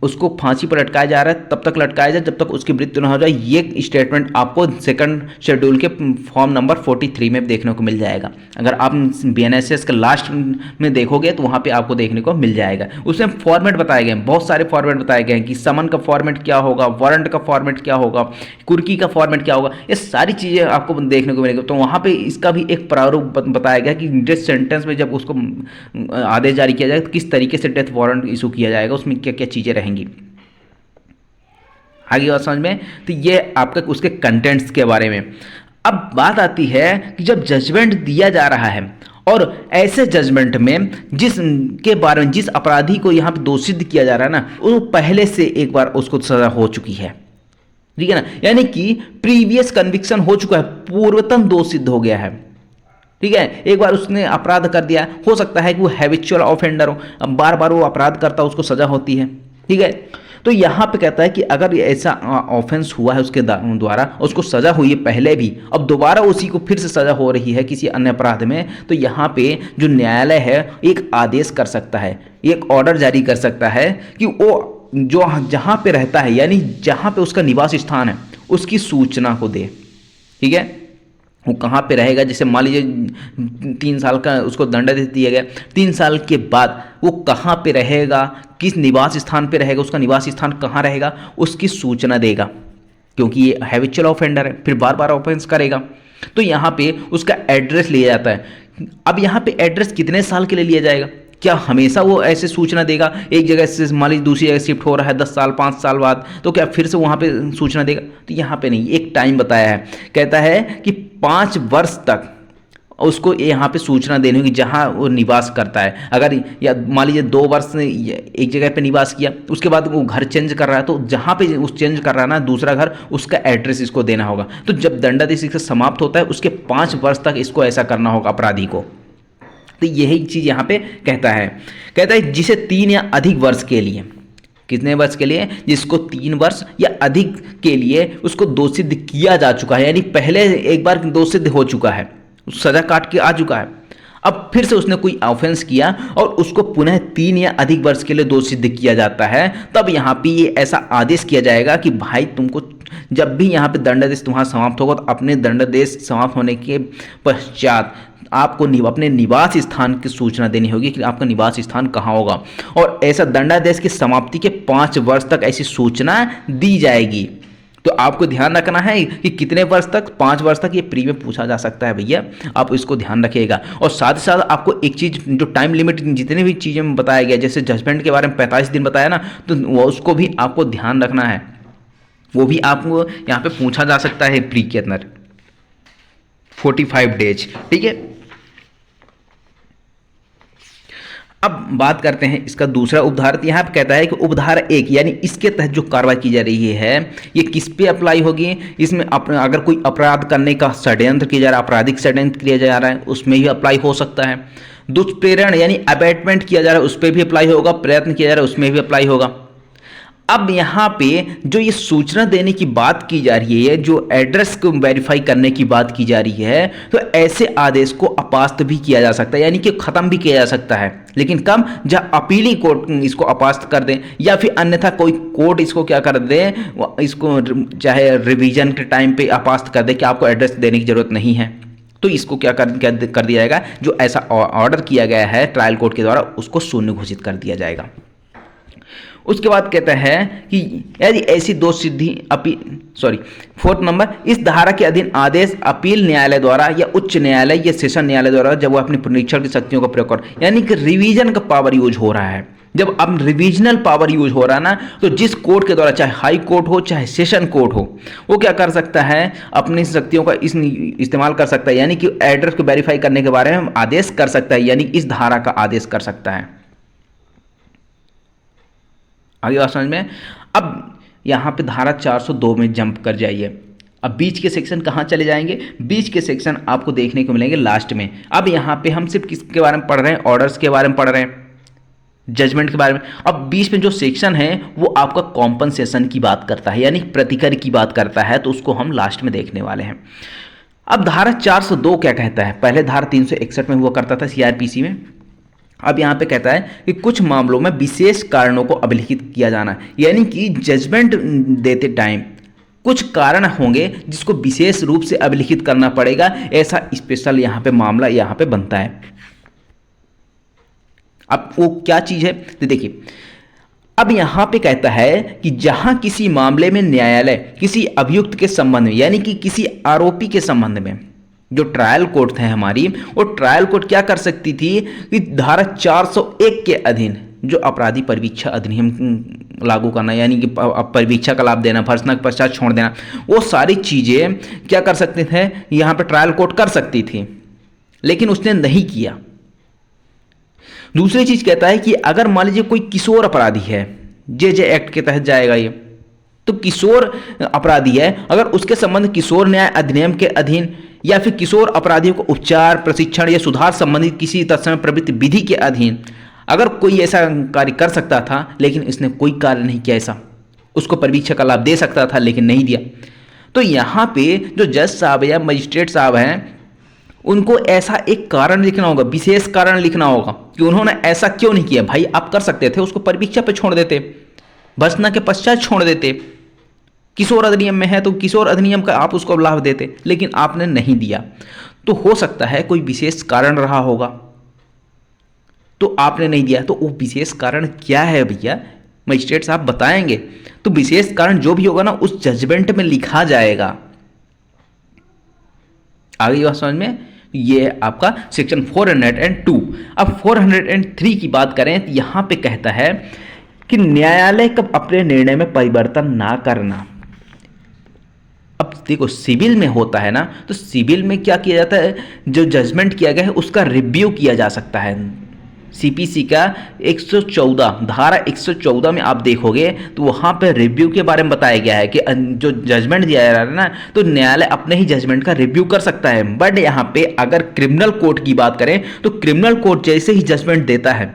उसको फांसी पर लटकाया जा रहा है तब तक लटकाया जाए जब तक उसकी मृत्यु ना हो जाए। ये स्टेटमेंट आपको सेकंड शेड्यूल के फॉर्म नंबर 43 में देखने को मिल जाएगा। अगर आप बीएनएसएस के लास्ट में देखोगे तो वहाँ पे आपको देखने को मिल जाएगा। उसमें फॉर्मेट बताए गए हैं, बहुत सारे फॉर्मेट बताए गए हैं कि समन का फॉर्मेट क्या होगा, वारंट का फॉर्मेट क्या होगा, कुर्की का फॉर्मेट क्या होगा, ये सारी चीज़ें आपको देखने को मिलेगी। तो वहाँ पर इसका भी एक प्रारूप बताया गया कि डेथ सेंटेंस में जब उसको आदेश जारी किया जाएगा तो किस तरीके से डेथ वारंट इशू किया जाएगा, उसमें क्या चीजें रहेंगी। आगे बात समझ में। तो ये आपका उसके कंटेंट्स के बारे में। अब बात आती है कि जब जजमेंट दिया जा रहा है और ऐसे जजमेंट में जिसके बारे में जिस अपराधी को यहाँ पे दोषित किया जा रहा है ना वो पहले से एक बार उसको सजा हो चुकी है, ठीक है ना, यानी कि प्रीवियस कन्विक्शन हो चुका है, पूर्वतन दोष सिद्ध हो गया है, ठीक है। एक बार उसने अपराध कर दिया, हो सकता है कि वो हैबिचुअल ऑफेंडर हो, अब बार बार वो अपराध करता है, उसको सजा होती है, ठीक है। तो यहाँ पे कहता है कि अगर ऐसा ऑफेंस हुआ है उसके द्वारा, उसको सजा हुई है पहले भी, अब दोबारा उसी को फिर से सजा हो रही है किसी अन्य अपराध में, तो यहाँ पे जो न्यायालय है एक आदेश कर सकता है, एक ऑर्डर जारी कर सकता है कि वो जो जहाँ पे रहता है यानी जहाँ पे उसका निवास स्थान है उसकी सूचना को दे, ठीक है। वो कहाँ पे रहेगा, जैसे मान लीजिए 3 साल का उसको दंडादेश दिया गया, 3 साल के बाद वो कहाँ पे रहेगा, किस निवास स्थान पे रहेगा, उसका निवास स्थान कहाँ रहेगा, उसकी सूचना देगा, क्योंकि ये हैबिचुअल ऑफेंडर है, फिर बार बार ऑफेंस करेगा। तो यहाँ पे उसका एड्रेस लिया जाता है। अब यहाँ पे एड्रेस कितने साल के लिए लिया जाएगा, क्या हमेशा वो ऐसे सूचना देगा, एक जगह से मान लीजिए दूसरी जगह शिफ्ट हो रहा है 10 साल 5 साल बाद, तो क्या फिर से वहाँ पे सूचना देगा? तो यहाँ पे नहीं, एक टाइम बताया है, कहता है कि 5 वर्ष तक उसको यहाँ पे सूचना देनी होगी जहाँ वो निवास करता है। अगर या मान लीजिए 2 वर्ष एक जगह पे निवास किया, उसके बाद वो घर चेंज कर रहा है, तो जहाँ पे उस चेंज कर रहा है ना दूसरा घर, उसका एड्रेस इसको देना होगा। तो जब दंडादेश इसका समाप्त होता है उसके 5 वर्ष तक इसको ऐसा करना होगा अपराधी को। तो यही चीज़ यहाँ पे कहता है जिसे 3 या अधिक वर्ष के लिए, कितने वर्ष के लिए, जिसको 3 वर्ष या अधिक के लिए उसको दोषित किया जा चुका है, यानी पहले एक बार दोषित हो चुका है, सजा काट के आ चुका है, अब फिर से उसने कोई ऑफेंस किया और उसको पुनः 3 या अधिक वर्ष के लिए दोषित किया जाता है, तब यहाँ पे ये ऐसा आदेश किया जाएगा कि भाई तुमको जब भी यहाँ पे दंडादेश तुम्हारा समाप्त होगा तो अपने दंडादेश समाप्त होने के पश्चात आपको अपने निवास स्थान की सूचना देनी होगी कि आपका निवास स्थान कहाँ होगा, और ऐसा दंडादेश की समाप्ति के 5 वर्ष तक ऐसी सूचना दी जाएगी। तो आपको ध्यान रखना है कि कितने वर्ष तक, 5 वर्ष तक, ये प्री में पूछा जा सकता है भैया, आप इसको ध्यान रखिएगा। और साथ ही साथ आपको एक चीज़, जो टाइम लिमिट जितने भी चीज़ें बताया गया, जैसे जजमेंट के बारे में 45 दिन बताया ना, तो वो उसको भी आपको ध्यान रखना है, वो भी आपको यहाँ पे पूछा जा सकता है प्री के अंदर 45 डेज, ठीक है। अब बात करते हैं इसका दूसरा उपधारा। यहाँ पे कहता है कि उपधारा 1 यानी इसके तहत जो कार्रवाई की जा रही है ये किस पे अप्लाई होगी, इसमें अगर कोई अपराध करने का षड्यंत्र किया जा रहा है, आपराधिक षड्यंत्र किया जा रहा है, उसमें भी अप्लाई हो सकता है। दुष्प्रेरण यानी अबैटमेंट किया जा रहा है उस पर भी अप्लाई होगा, प्रयत्न किया जा रहा है उसमें भी अप्लाई होगा। अब यहाँ पे जो ये सूचना देने की बात की जा रही है, जो एड्रेस को वेरीफाई करने की बात की जा रही है, तो ऐसे आदेश को अपास्त भी किया जा सकता है, यानी कि खत्म भी किया जा सकता है, लेकिन कम जहाँ अपीली कोर्ट इसको अपास्त कर दें या फिर अन्यथा कोई कोर्ट इसको क्या कर दे, इसको चाहे रिवीजन के टाइम पे अपास्त कर दे कि आपको एड्रेस देने की जरूरत नहीं है, तो इसको क्या कर दिया जाएगा, जो ऐसा ऑर्डर किया गया है ट्रायल कोर्ट के द्वारा उसको शून्य घोषित कर दिया जाएगा। उसके बाद कहता है कि यदि ऐसी दोष सिद्धि 4 नंबर, इस धारा के अधीन आदेश अपील न्यायालय द्वारा या उच्च न्यायालय या सेशन न्यायालय द्वारा जब वो अपनी पुनरीक्षण की शक्तियों का प्रयोग कर, यानी कि रिवीजन का पावर यूज हो रहा है, जब अब रिविजनल पावर यूज हो रहा है ना, तो जिस कोर्ट के द्वारा, चाहे हाई कोर्ट हो चाहे सेशन कोर्ट हो, वो क्या कर सकता है, अपनी शक्तियों का इस्तेमाल कर सकता है, यानी कि एड्रेस को वेरीफाई करने के बारे में आदेश कर सकता है, यानी इस धारा का आदेश कर सकता है। आगे बात समझ में। अब यहाँ पे धारा 402 में जंप कर जाइए। अब बीच के सेक्शन कहाँ चले जाएंगे, बीच के सेक्शन आपको देखने को मिलेंगे लास्ट में। अब यहाँ पे हम सिर्फ किसके बारे में पढ़ रहे हैं, ऑर्डर्स के बारे में पढ़ रहे हैं, जजमेंट के बारे में। अब बीच में जो सेक्शन है वो आपका कॉम्पनसेशन की बात करता है, यानी प्रतिकर की बात करता है, तो उसको हम लास्ट में देखने वाले हैं। अब धारा 402 क्या कहता है, पहले धारा 361 में हुआ करता था सीआरपीसी में। अब यहाँ पे कहता है कि कुछ मामलों में विशेष कारणों को अभिलिखित किया जाना, यानी कि जजमेंट देते टाइम कुछ कारण होंगे जिसको विशेष रूप से अभिलिखित करना पड़ेगा, ऐसा स्पेशल यहाँ पे मामला यहाँ पे बनता है। अब वो क्या चीज है, तो देखिए अब यहाँ पे कहता है कि जहां किसी मामले में न्यायालय किसी अभियुक्त के संबंध में, यानी कि किसी आरोपी के संबंध में, जो ट्रायल कोर्ट है हमारी, वो ट्रायल कोर्ट क्या कर सकती थी कि धारा 401 के अधीन जो अपराधी परिवीक्षा अधिनियम लागू करना, यानी कि परिवीक्षा का लाभ देना, भर्त्सना के पश्चात छोड़ देना, वो सारी चीजें क्या कर सकते थे, यहाँ पे ट्रायल कोर्ट कर सकती थी, लेकिन उसने नहीं किया। दूसरी चीज कहता है कि अगर मान लीजिए कोई किशोर अपराधी है, जे एक्ट के तहत जाएगा ये, तो किशोर अपराधी है, अगर उसके संबंध किशोर न्याय अधिनियम के अधीन या फिर किशोर अपराधियों को उपचार, प्रशिक्षण या सुधार संबंधित किसी तत्समय प्रवृत्ति विधि के अधीन अगर कोई ऐसा कार्य कर सकता था, लेकिन इसने कोई कार्य नहीं किया ऐसा, उसको परिवीक्षा का लाभ दे सकता था लेकिन नहीं दिया, तो यहाँ पे जो जज साहब या मजिस्ट्रेट साहब हैं, उनको ऐसा एक कारण लिखना होगा, विशेष कारण लिखना होगा कि उन्होंने ऐसा क्यों नहीं किया। भाई आप कर सकते थे, उसको परिवीक्षा पे छोड़ देते, भर्त्सना के पश्चात छोड़ देते, किशोर अधिनियम में है तो किशोर अधिनियम का आप उसको लाभ देते, लेकिन आपने नहीं दिया। तो हो सकता है कोई विशेष कारण रहा होगा, तो आपने नहीं दिया। तो वो विशेष कारण क्या है भैया, मजिस्ट्रेट साहब बताएंगे। तो विशेष कारण जो भी होगा ना, उस जजमेंट में लिखा जाएगा। आगे बात समझ में। ये आपका सेक्शन 402। अब 403 की बात करें तो यहां पे कहता है कि न्यायालय कब अपने निर्णय में परिवर्तन ना करना। अब देखो सिविल में होता है ना, तो सिविल में क्या किया जाता है, जो जजमेंट किया गया है उसका रिव्यू किया जा सकता है। सीपीसी का 114 धारा 114 में आप देखोगे तो वहां पर रिव्यू के बारे में बताया गया है कि जो जजमेंट दिया जा रहा है ना, तो न्यायालय अपने ही जजमेंट का रिव्यू कर सकता है। बट यहाँ पे अगर क्रिमिनल कोर्ट की बात करें तो क्रिमिनल कोर्ट जैसे ही जजमेंट देता है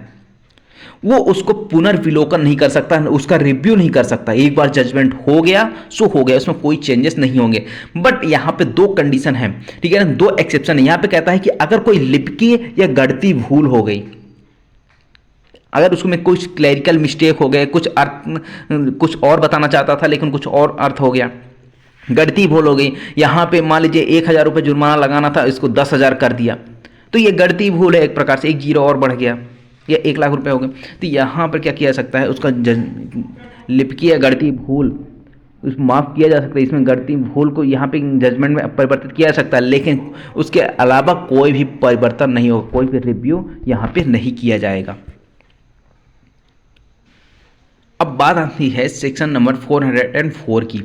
वो उसको पुनर्विलोकन नहीं कर सकता, उसका रिव्यू नहीं कर सकता। एक बार जजमेंट हो गया सो हो गया, उसमें कोई चेंजेस नहीं होंगे। बट यहाँ पे दो कंडीशन है, ठीक है ना, दो एक्सेप्शन है। यहाँ पे कहता है कि अगर कोई लिपकी या गढ़ती भूल हो गई, अगर उसमें कुछ क्लैरिकल मिस्टेक हो गए, कुछ अर्थ कुछ और बताना चाहता था लेकिन कुछ और अर्थ हो गया, गढ़ती भूल हो गई, यहाँ पे मान लीजिए 1000 रुपये जुर्माना लगाना था, इसको 10,000 कर दिया, तो ये गढ़ती भूल है, एक प्रकार से एक जीरो और बढ़ गया, या 1 लाख रुपए हो गए। तो यहाँ पर क्या किया जा सकता है, उसका लिपकी या गढ़ती भूल उस माफ़ किया जा सकता है। इसमें गढ़ती भूल को यहाँ पे जजमेंट में परिवर्तित किया जा सकता है, लेकिन उसके अलावा कोई भी परिवर्तन नहीं होगा, कोई भी रिव्यू यहाँ पे नहीं किया जाएगा। अब बात आती है सेक्शन नंबर 404 की।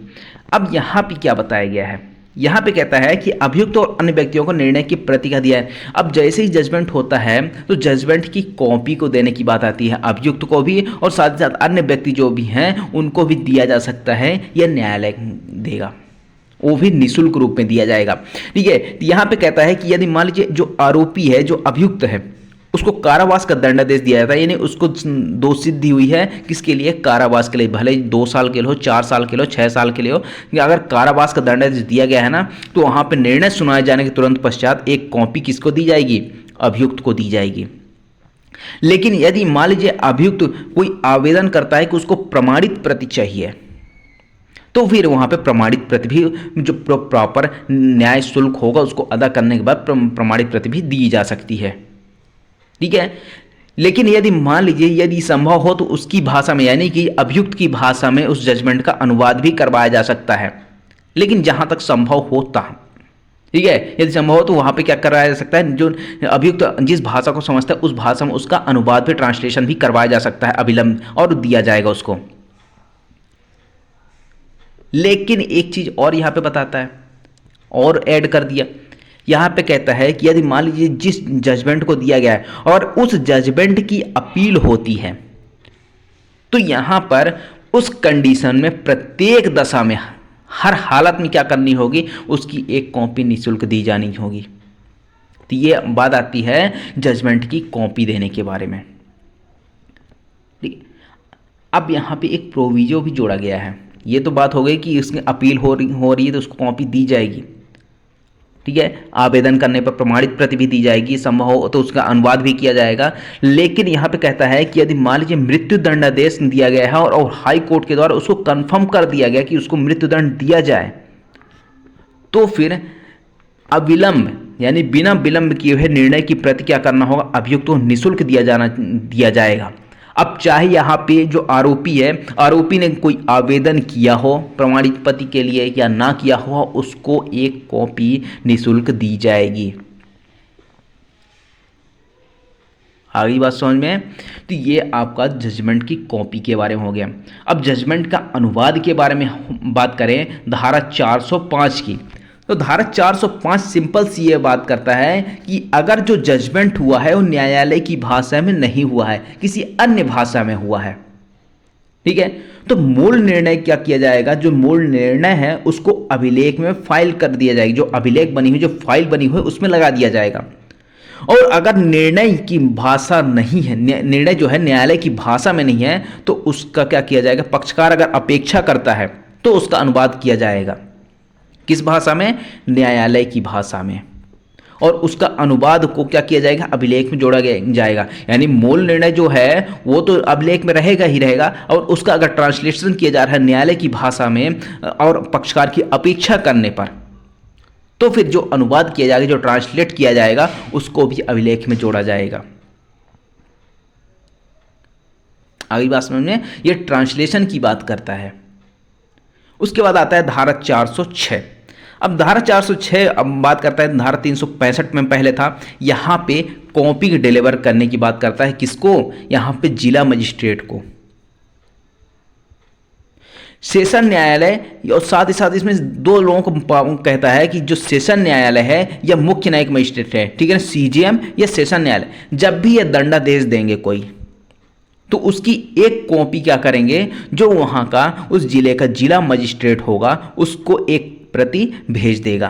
अब यहाँ पे क्या बताया गया है, यहाँ पे कहता है कि अभियुक्त और अन्य व्यक्तियों को निर्णय की प्रतिका दिया है। अब जैसे ही जजमेंट होता है तो जजमेंट की कॉपी को देने की बात आती है, अभियुक्त को भी और साथ ही साथ अन्य व्यक्ति जो भी हैं उनको भी दिया जा सकता है, या न्यायालय देगा, वो भी निःशुल्क रूप में दिया जाएगा। ठीक है, तो यहाँ पे कहता है कि यदि मान लीजिए जो आरोपी है, जो अभियुक्त है, उसको कारावास का दंडादेश दिया जाता है, यानी उसको दोषी दी हुई है किसके लिए, कारावास के लिए, भले 2 साल के लिए हो, 4 साल के लिए हो, 6 साल के लिए हो। अगर कारावास का दंडादेश दिया गया है ना, तो वहां पे निर्णय सुनाए जाने के तुरंत पश्चात एक कॉपी किसको दी जाएगी, अभियुक्त को दी जाएगी। लेकिन यदि मान लीजिए अभियुक्त कोई आवेदन करता है कि उसको प्रमाणित प्रति चाहिए, तो फिर वहां पे प्रमाणित प्रति भी, जो प्रॉपर न्याय शुल्क होगा उसको अदा करने के बाद प्रमाणित प्रति भी दी जा सकती है। ठीक है, लेकिन यदि मान लीजिए यदि संभव हो तो उसकी भाषा में, यानी कि अभियुक्त की भाषा में उस जजमेंट का अनुवाद भी करवाया जा सकता है, लेकिन जहां तक संभव होता, ठीक है। यदि संभव हो तो वहाँ पे क्या कराया जा सकता है, जो अभियुक्त जिस भाषा को समझता है उस भाषा में उसका अनुवाद भी, ट्रांसलेशन भी करवाया जा सकता है अविलंब, और दिया जाएगा उसको। लेकिन एक चीज और यहाँ पे बताता है और ऐड कर दिया, यहाँ पे कहता है कि यदि मान लीजिए जिस जजमेंट को दिया गया है और उस जजमेंट की अपील होती है, तो यहाँ पर उस कंडीशन में प्रत्येक दशा में हर हालत में क्या करनी होगी, उसकी एक कॉपी निःशुल्क दी जानी होगी। तो ये बात आती है जजमेंट की कॉपी देने के बारे में। ठीक है, अब यहाँ पे एक प्रोविजो भी जोड़ा गया है। ये तो बात हो गई कि इसमें अपील हो रही है तो उसको कॉपी दी जाएगी। ठीक है, आवेदन करने पर प्रमाणित प्रति भी दी जाएगी, संभव हो तो उसका अनुवाद भी किया जाएगा। लेकिन यहाँ पे कहता है कि यदि मान लीजिए मृत्यु दंडादेश दिया गया है और हाई कोर्ट के द्वारा उसको कंफर्म कर दिया गया कि उसको मृत्यु दंड दिया जाए, तो फिर अविलंब यानी बिना विलंब किए हुए निर्णय की प्रति क्या करना होगा, अभियुक्त को निःशुल्क दिया जाएगा। अब चाहे यहाँ पे जो आरोपी है, आरोपी ने कोई आवेदन किया हो प्रमाणित प्रति के लिए या ना किया हो, उसको एक कॉपी निःशुल्क दी जाएगी। आ गई बात समझ में? तो ये आपका जजमेंट की कॉपी के बारे में हो गया। अब जजमेंट का अनुवाद के बारे में बात करें, धारा 405 की, तो धारा 405 सिंपल सी ये बात करता है कि अगर जो जजमेंट हुआ है वो न्यायालय की भाषा में नहीं हुआ है, किसी अन्य भाषा में हुआ है, ठीक है, तो मूल निर्णय क्या किया जाएगा, जो मूल निर्णय है उसको अभिलेख में फाइल कर दिया जाएगी। जो अभिलेख बनी हुई, जो फाइल बनी हुई उसमें लगा दिया जाएगा। और अगर निर्णय की भाषा नहीं है, निर्णय जो है न्यायालय की भाषा में नहीं है, तो उसका क्या किया जाएगा, पक्षकार अगर अपेक्षा करता है तो उसका अनुवाद किया जाएगा। किस भाषा में? न्यायालय की भाषा में। और उसका अनुवाद को क्या किया जाएगा, अभिलेख में जोड़ा जाएगा। यानी मूल निर्णय जो है वो तो अभिलेख में रहेगा ही रहेगा, और उसका अगर ट्रांसलेशन किया जा रहा है न्यायालय की भाषा में और पक्षकार की अपेक्षा करने पर, तो फिर जो अनुवाद किया जाएगा, जो ट्रांसलेट किया जाएगा, उसको भी अभिलेख में जोड़ा जाएगा। अगली बात समझ में, ये ट्रांसलेशन की बात करता है। उसके बाद आता है धारा 406। अब धारा 406 अब बात करता है, धारा 365 में पहले था, यहाँ पे कॉपी डिलीवर करने की बात करता है। किसको? यहाँ पे जिला मजिस्ट्रेट को, सेशन न्यायालय, और साथ ही साथ इसमें दो लोगों को कहता है कि जो सेशन न्यायालय है या मुख्य न्यायिक मजिस्ट्रेट है, ठीक है, सीजेएम या सेशन न्यायालय, जब भी ये दंडादेश देंगे कोई, तो उसकी एक कॉपी क्या करेंगे, जो वहाँ का उस जिले का जिला मजिस्ट्रेट होगा उसको एक प्रति भेज देगा।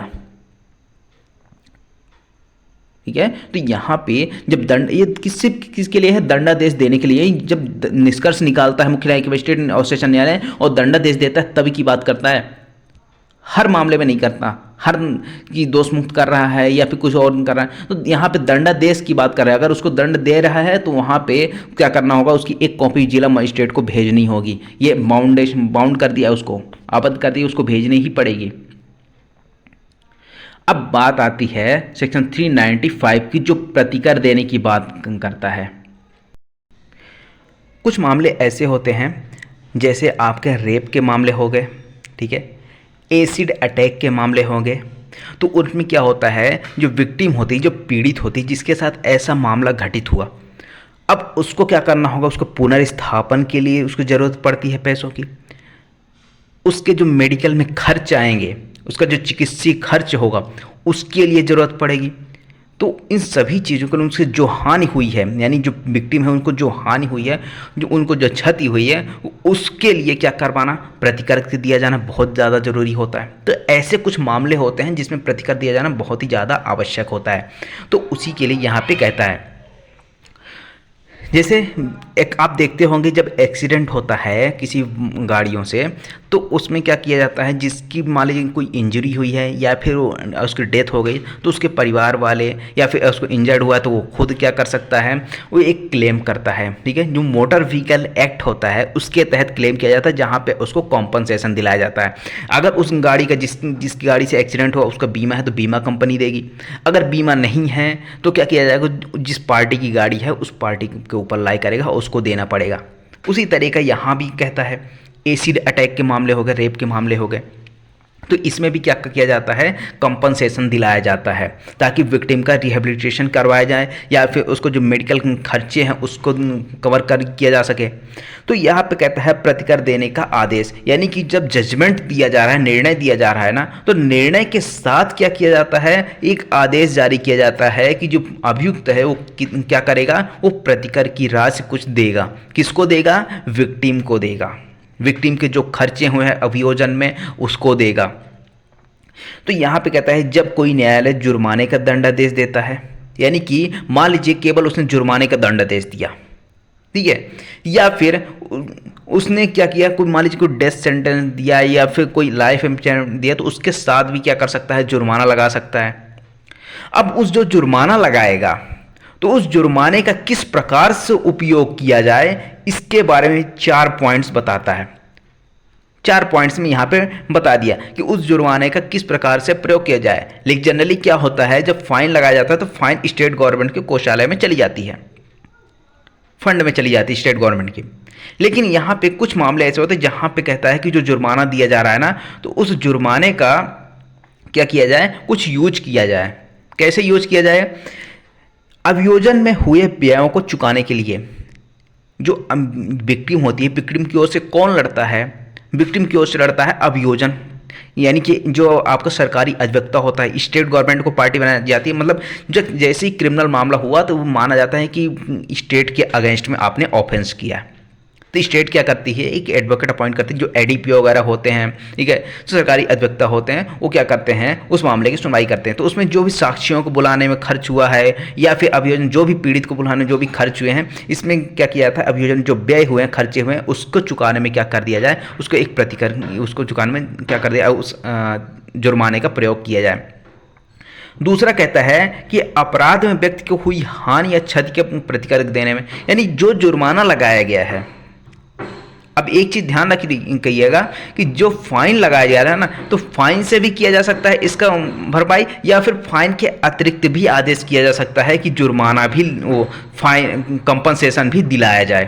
ठीक है, तो यहाँ पे जब दंड, ये किसके लिए है, दंडादेश देने के लिए। जब निष्कर्ष निकालता है मुख्य न्यायिक मजिस्ट्रेट और सेशन न्यायालय और दंडादेश देता है तभी की बात करता है, हर मामले में नहीं करता, हर की दोष मुक्त कर रहा है या फिर कुछ और कर रहा है। तो यहाँ पे दंडादेश की बात कर रहा है। अगर उसको दंड दे रहा है तो वहाँ पे क्या करना होगा, उसकी एक कॉपी जिला मजिस्ट्रेट को भेजनी होगी। ये बाउंड कर दिया, उसको आबद्ध कर दिया, उसको भेजनी ही पड़ेगी। अब बात आती है सेक्शन 395 की, जो प्रतिकर देने की बात करता है। कुछ मामले ऐसे होते हैं जैसे आपके रेप के मामले हो गए, ठीक है, एसिड अटैक के मामले हो गए। तो उनमें क्या होता है, जो विक्टिम होती है, जो पीड़ित होती है, जिसके साथ ऐसा मामला घटित हुआ, अब उसको क्या करना होगा, उसको पुनर्स्थापन के लिए उसको ज़रूरत पड़ती है पैसों की। उसके जो मेडिकल में खर्च आएंगे, उसका जो चिकित्सीय खर्च होगा, उसके लिए ज़रूरत पड़ेगी। तो इन सभी चीज़ों को, उनसे जो हानि हुई है, यानी जो विक्टिम है उनको जो हानि हुई है, जो उनको जो क्षति हुई है, उसके लिए क्या करवाना, प्रतिकर दिया जाना बहुत ज़्यादा ज़रूरी होता है। तो ऐसे कुछ मामले होते हैं जिसमें प्रतिकर दिया जाना बहुत ही ज़्यादा आवश्यक होता है। तो उसी के लिए यहाँ पे कहता है, जैसे एक आप देखते होंगे जब एक्सीडेंट होता है किसी गाड़ियों से, तो उसमें क्या किया जाता है, जिसकी मान लीजिए कोई इंजरी हुई है या फिर उसकी डेथ हो गई, तो उसके परिवार वाले या फिर उसको इंजर्ड हुआ तो वो खुद क्या कर सकता है, वो एक क्लेम करता है। ठीक है, जो मोटर व्हीकल एक्ट होता है उसके तहत क्लेम किया जाता है, जहाँ पे उसको कॉम्पनसेशन दिलाया जाता है। अगर उस गाड़ी का जिसकी गाड़ी से एक्सीडेंट हुआ उसका बीमा है तो बीमा कंपनी देगी। अगर बीमा नहीं है तो क्या किया जाएगा, जिस पार्टी की गाड़ी है उस पार्टी के ऊपर लाई करेगा, उसको देना पड़ेगा। उसी तरह का यहाँ भी कहता है, एसिड अटैक के मामले हो गए, रेप के मामले हो गए, तो इसमें भी क्या किया जाता है, कंपनसेशन दिलाया जाता है ताकि विक्टिम का रिहेबिलिटेशन करवाया जाए या फिर उसको जो मेडिकल खर्चे हैं उसको कवर कर किया जा सके। तो यहाँ पे कहता है प्रतिकर देने का आदेश, यानी कि जब जजमेंट दिया जा रहा है, निर्णय दिया जा रहा है ना, तो निर्णय के साथ क्या किया जाता है, एक आदेश जारी किया जाता है कि जो अभियुक्त है वो क्या करेगा, वो प्रतिकर की राशि कुछ देगा। किसको देगा, विक्टिम को देगा, विक्टिम के जो खर्चे हुए हैं अभियोजन में उसको देगा। तो यहाँ पे कहता है जब कोई न्यायालय जुर्माने का दंडादेश देता है, यानी कि मान लीजिए केवल उसने जुर्माने का दंडादेश दिया, ठीक है, या फिर उसने क्या किया, कोई मान लीजिए कोई डेथ सेंटेंस दिया या फिर कोई लाइफ इम्प्रिजनमेंट दिया, तो उसके साथ भी क्या कर सकता है, जुर्माना लगा सकता है। अब उस जो जुर्माना लगाएगा तो उस जुर्माने का किस प्रकार से उपयोग किया जाए, इसके बारे में 4 पॉइंट्स बताता है। 4 पॉइंट्स में यहाँ पे बता दिया कि उस जुर्माने का किस प्रकार से प्रयोग किया जाए। लेकिन जनरली क्या होता है, जब फाइन लगाया जाता है तो फाइन स्टेट गवर्नमेंट के कोषालय में चली जाती है, फंड में चली जाती है स्टेट गवर्नमेंट की। लेकिन यहाँ पे कुछ मामले ऐसे होते हैं जहाँ पे कहता है कि जो जुर्माना दिया जा रहा है ना, तो उस जुर्माने का क्या किया जाए, कुछ यूज किया जाए। कैसे यूज किया जाए, अभियोजन में हुए व्ययों को चुकाने के लिए जो विक्टिम होती है, विक्टिम की ओर से कौन लड़ता है, विक्टिम की ओर से लड़ता है अभियोजन, यानी कि जो आपका सरकारी अधिवक्ता होता है, स्टेट गवर्नमेंट को पार्टी बनाई जाती है। मतलब जब जैसे ही क्रिमिनल मामला हुआ तो वो माना जाता है कि स्टेट के अगेंस्ट में आपने ऑफेंस किया, तो स्टेट क्या करती है, एक एडवोकेट अपॉइंट करती है, जो एडीपीओ वगैरह होते हैं, ठीक है, तो सरकारी अधिवक्ता होते हैं, वो क्या करते हैं, उस मामले की सुनवाई करते हैं। तो उसमें जो भी साक्षियों को बुलाने में खर्च हुआ है या फिर अभियोजन जो भी पीड़ित को बुलाने में जो भी खर्च हुए हैं, इसमें क्या किया जाता है, अभियोजन जो व्यय हुए हैं, खर्चे हुए हैं, उसको चुकाने में क्या कर दिया जाए, उसको एक प्रतिकर, उसको चुकाने में क्या कर दिया, उस जुर्माने का प्रयोग किया जाए। दूसरा कहता है कि अपराध में व्यक्ति को हुई हानि या क्षति के प्रतिकर देने में, यानी जो जुर्माना लगाया गया है। अब एक चीज़ ध्यान रखिएगा कि जो फाइन लगाया जा रहा है ना, तो फाइन से भी किया जा सकता है इसका भरपाई, या फिर फाइन के अतिरिक्त भी आदेश किया जा सकता है कि जुर्माना भी, वो फाइन कंपनसेशन भी दिलाया जाए,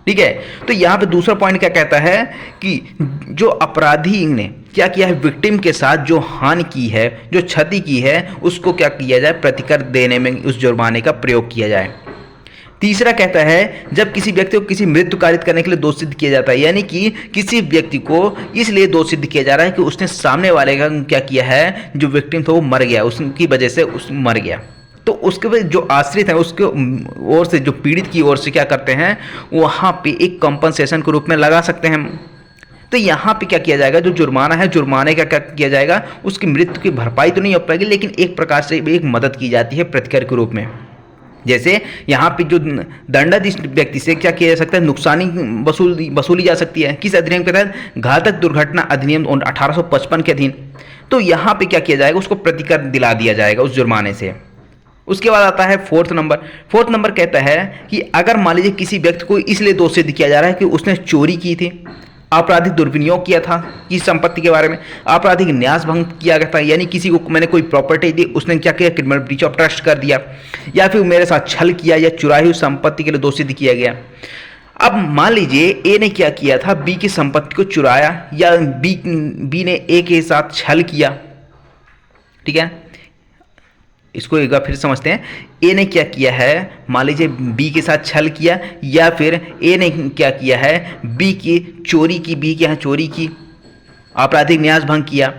ठीक है। तो यहाँ पे दूसरा पॉइंट क्या कहता है कि जो अपराधी ने क्या किया है, विक्टिम के साथ जो हानि की है, जो क्षति की है, उसको क्या किया जाए, प्रतिकर देने में उस जुर्माने का प्रयोग किया जाए। तीसरा कहता है जब किसी व्यक्ति को किसी मृत्यु कारित करने के लिए दोष सिद्ध किया जाता है, यानी कि किसी व्यक्ति को इसलिए दोष सिद्ध किया जा रहा है कि उसने सामने वाले का क्या किया है, जो विक्टिम था वो मर गया, उसकी वजह से उस मर गया, तो उसके बाद जो आश्रित है उसके ओर से, जो पीड़ित की ओर से क्या करते हैं, वहाँ पे एक कंपनसेशन के रूप में लगा सकते हैं। तो यहाँ पे क्या किया जाएगा, जो जुर्माना है, जुर्माने का क्या किया जाएगा, उसकी मृत्यु की भरपाई तो नहीं हो पाएगी, लेकिन एक प्रकार से एक मदद की जाती है प्रतिकर के रूप में। जैसे यहाँ पे जो दंडाधीश व्यक्ति से क्या किया जा सकता है, नुकसानी वसूली जा सकती है, किस अधिनियम के तहत, घातक दुर्घटना अधिनियम 1855 के अधीन। तो यहाँ पे क्या किया जाएगा, उसको प्रतिकर दिला दिया जाएगा उस जुर्माने से। उसके बाद आता है फोर्थ नंबर कहता है कि अगर मान लीजिए किसी व्यक्ति को इसलिए दोष सिद्ध किया जा रहा है कि उसने चोरी की थी, आपराधिक दुर्विनियोग किया था किसी संपत्ति के बारे में, आपराधिक न्यास भंग किया गया था, यानी किसी को मैंने कोई प्रॉपर्टी दी, उसने क्या किया, क्रिमिनल ब्रीच ऑफ ट्रस्ट कर दिया, या फिर मेरे साथ छल किया या चुराई हुई संपत्ति के लिए दोषी किया गया। अब मान लीजिए ए ने क्या किया था, बी की संपत्ति को चुराया, या बी ने ए के साथ छल किया, ठीक है। इसको एक बार फिर समझते हैं, ए ने क्या किया है, मान लीजिए बी के साथ छल किया, या फिर ए ने क्या किया है, बी की चोरी की, बी के यहाँ चोरी की, आपराधिक न्यास भंग किया।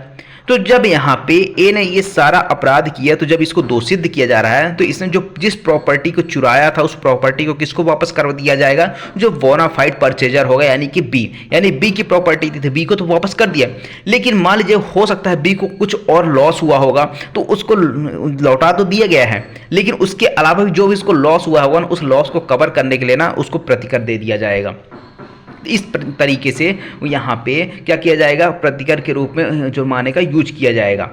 तो जब यहाँ पे ए ने ये सारा अपराध किया, तो जब इसको दोषित किया जा रहा है, तो इसने जो जिस प्रॉपर्टी को चुराया था, उस प्रॉपर्टी को किसको वापस कर दिया जाएगा, जो बोनाफाइड परचेजर होगा, यानी कि बी, यानी बी की प्रॉपर्टी थी, बी को तो वापस कर दिया। लेकिन मान लीजिए हो सकता है बी को कुछ और लॉस हुआ होगा, तो उसको लौटा तो दिया गया है, लेकिन उसके अलावा भी जो भी इसको लॉस हुआ होगा, उस लॉस को कवर करने के लिए ना उसको प्रतिकर दे दिया जाएगा। इस तरीके से यहाँ पे क्या किया जाएगा, प्रतिकर के रूप में जुर्माने का यूज किया जाएगा।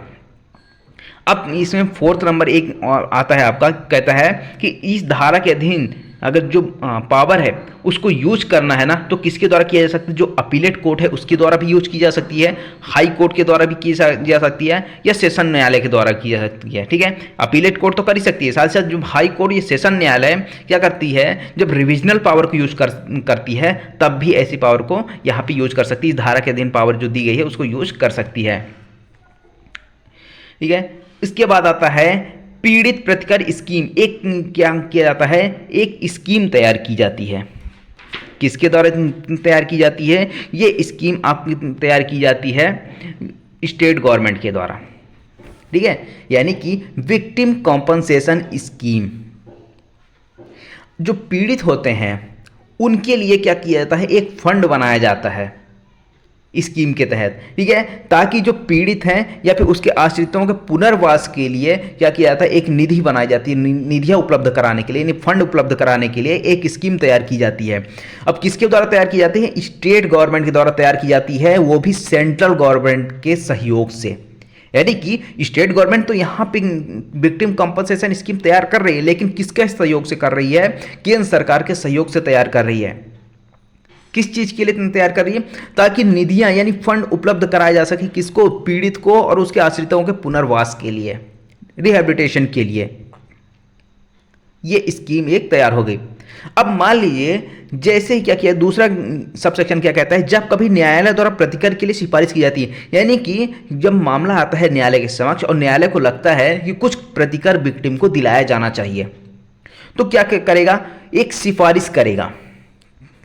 अब इसमें फोर्थ नंबर एक और आता है आपका, कहता है कि इस धारा के अधीन अगर जो पावर है उसको यूज करना है ना, तो किसके द्वारा किया जा सकता है, जो अपीलेट कोर्ट है उसके द्वारा भी यूज की जा सकती है, हाई कोर्ट के द्वारा भी की जा सकती है, या सेशन न्यायालय के द्वारा की जा सकती है, ठीक है। अपीलेट कोर्ट तो कर ही सकती है, साथ साथ जो हाई कोर्ट या सेशन न्यायालय क्या करती है, जब रिविजनल पावर को यूज करती है, तब भी ऐसी पावर को यहाँ पे यूज कर सकती है। इस धारा के अधीन पावर जो दी गई है उसको यूज कर सकती है। ठीक है। इसके बाद आता है पीड़ित प्रतिकर स्कीम। एक क्या किया जाता है, एक स्कीम तैयार की जाती है। किसके द्वारा तैयार की जाती है, ये स्कीम आपकी तैयार की जाती है स्टेट गवर्नमेंट के द्वारा, ठीक है। यानी कि विक्टिम कॉम्पनसेशन स्कीम। जो पीड़ित होते हैं उनके लिए क्या किया जाता है, एक फंड बनाया जाता है स्कीम के तहत, ठीक है, ताकि जो पीड़ित हैं या फिर उसके आश्रितों के पुनर्वास के लिए क्या किया जाता है, एक निधि बनाई जाती है। निधियां उपलब्ध कराने के लिए, यानी फंड उपलब्ध कराने के लिए एक स्कीम तैयार की जाती है। अब किसके द्वारा तैयार की जाती है, स्टेट गवर्नमेंट के द्वारा तैयार की जाती है, वो भी सेंट्रल गवर्नमेंट के सहयोग से। यानी कि स्टेट गवर्नमेंट तो यहाँ पे विक्टिम कंपनसेशन स्कीम तैयार कर रही है, लेकिन किसके सहयोग से कर रही है, केंद्र सरकार के सहयोग से तैयार कर रही है। किस चीज के लिए तैयार कर रही है, ताकि निधियां यानी फंड उपलब्ध कराया जा सके, किसको, पीड़ित को और उसके आश्रितों के पुनर्वास के लिए, रिहैबिलिटेशन के लिए। ये स्कीम एक तैयार हो गई। अब मान लीजिए जैसे ही क्या किया, दूसरा सबसेक्शन क्या कहता है, जब कभी न्यायालय द्वारा प्रतिकर के लिए सिफारिश की जाती है, यानी कि जब मामला आता है न्यायालय के समक्ष और न्यायालय को लगता है कि कुछ प्रतिकर विक्टिम को दिलाया जाना चाहिए, तो क्या करेगा, एक सिफारिश करेगा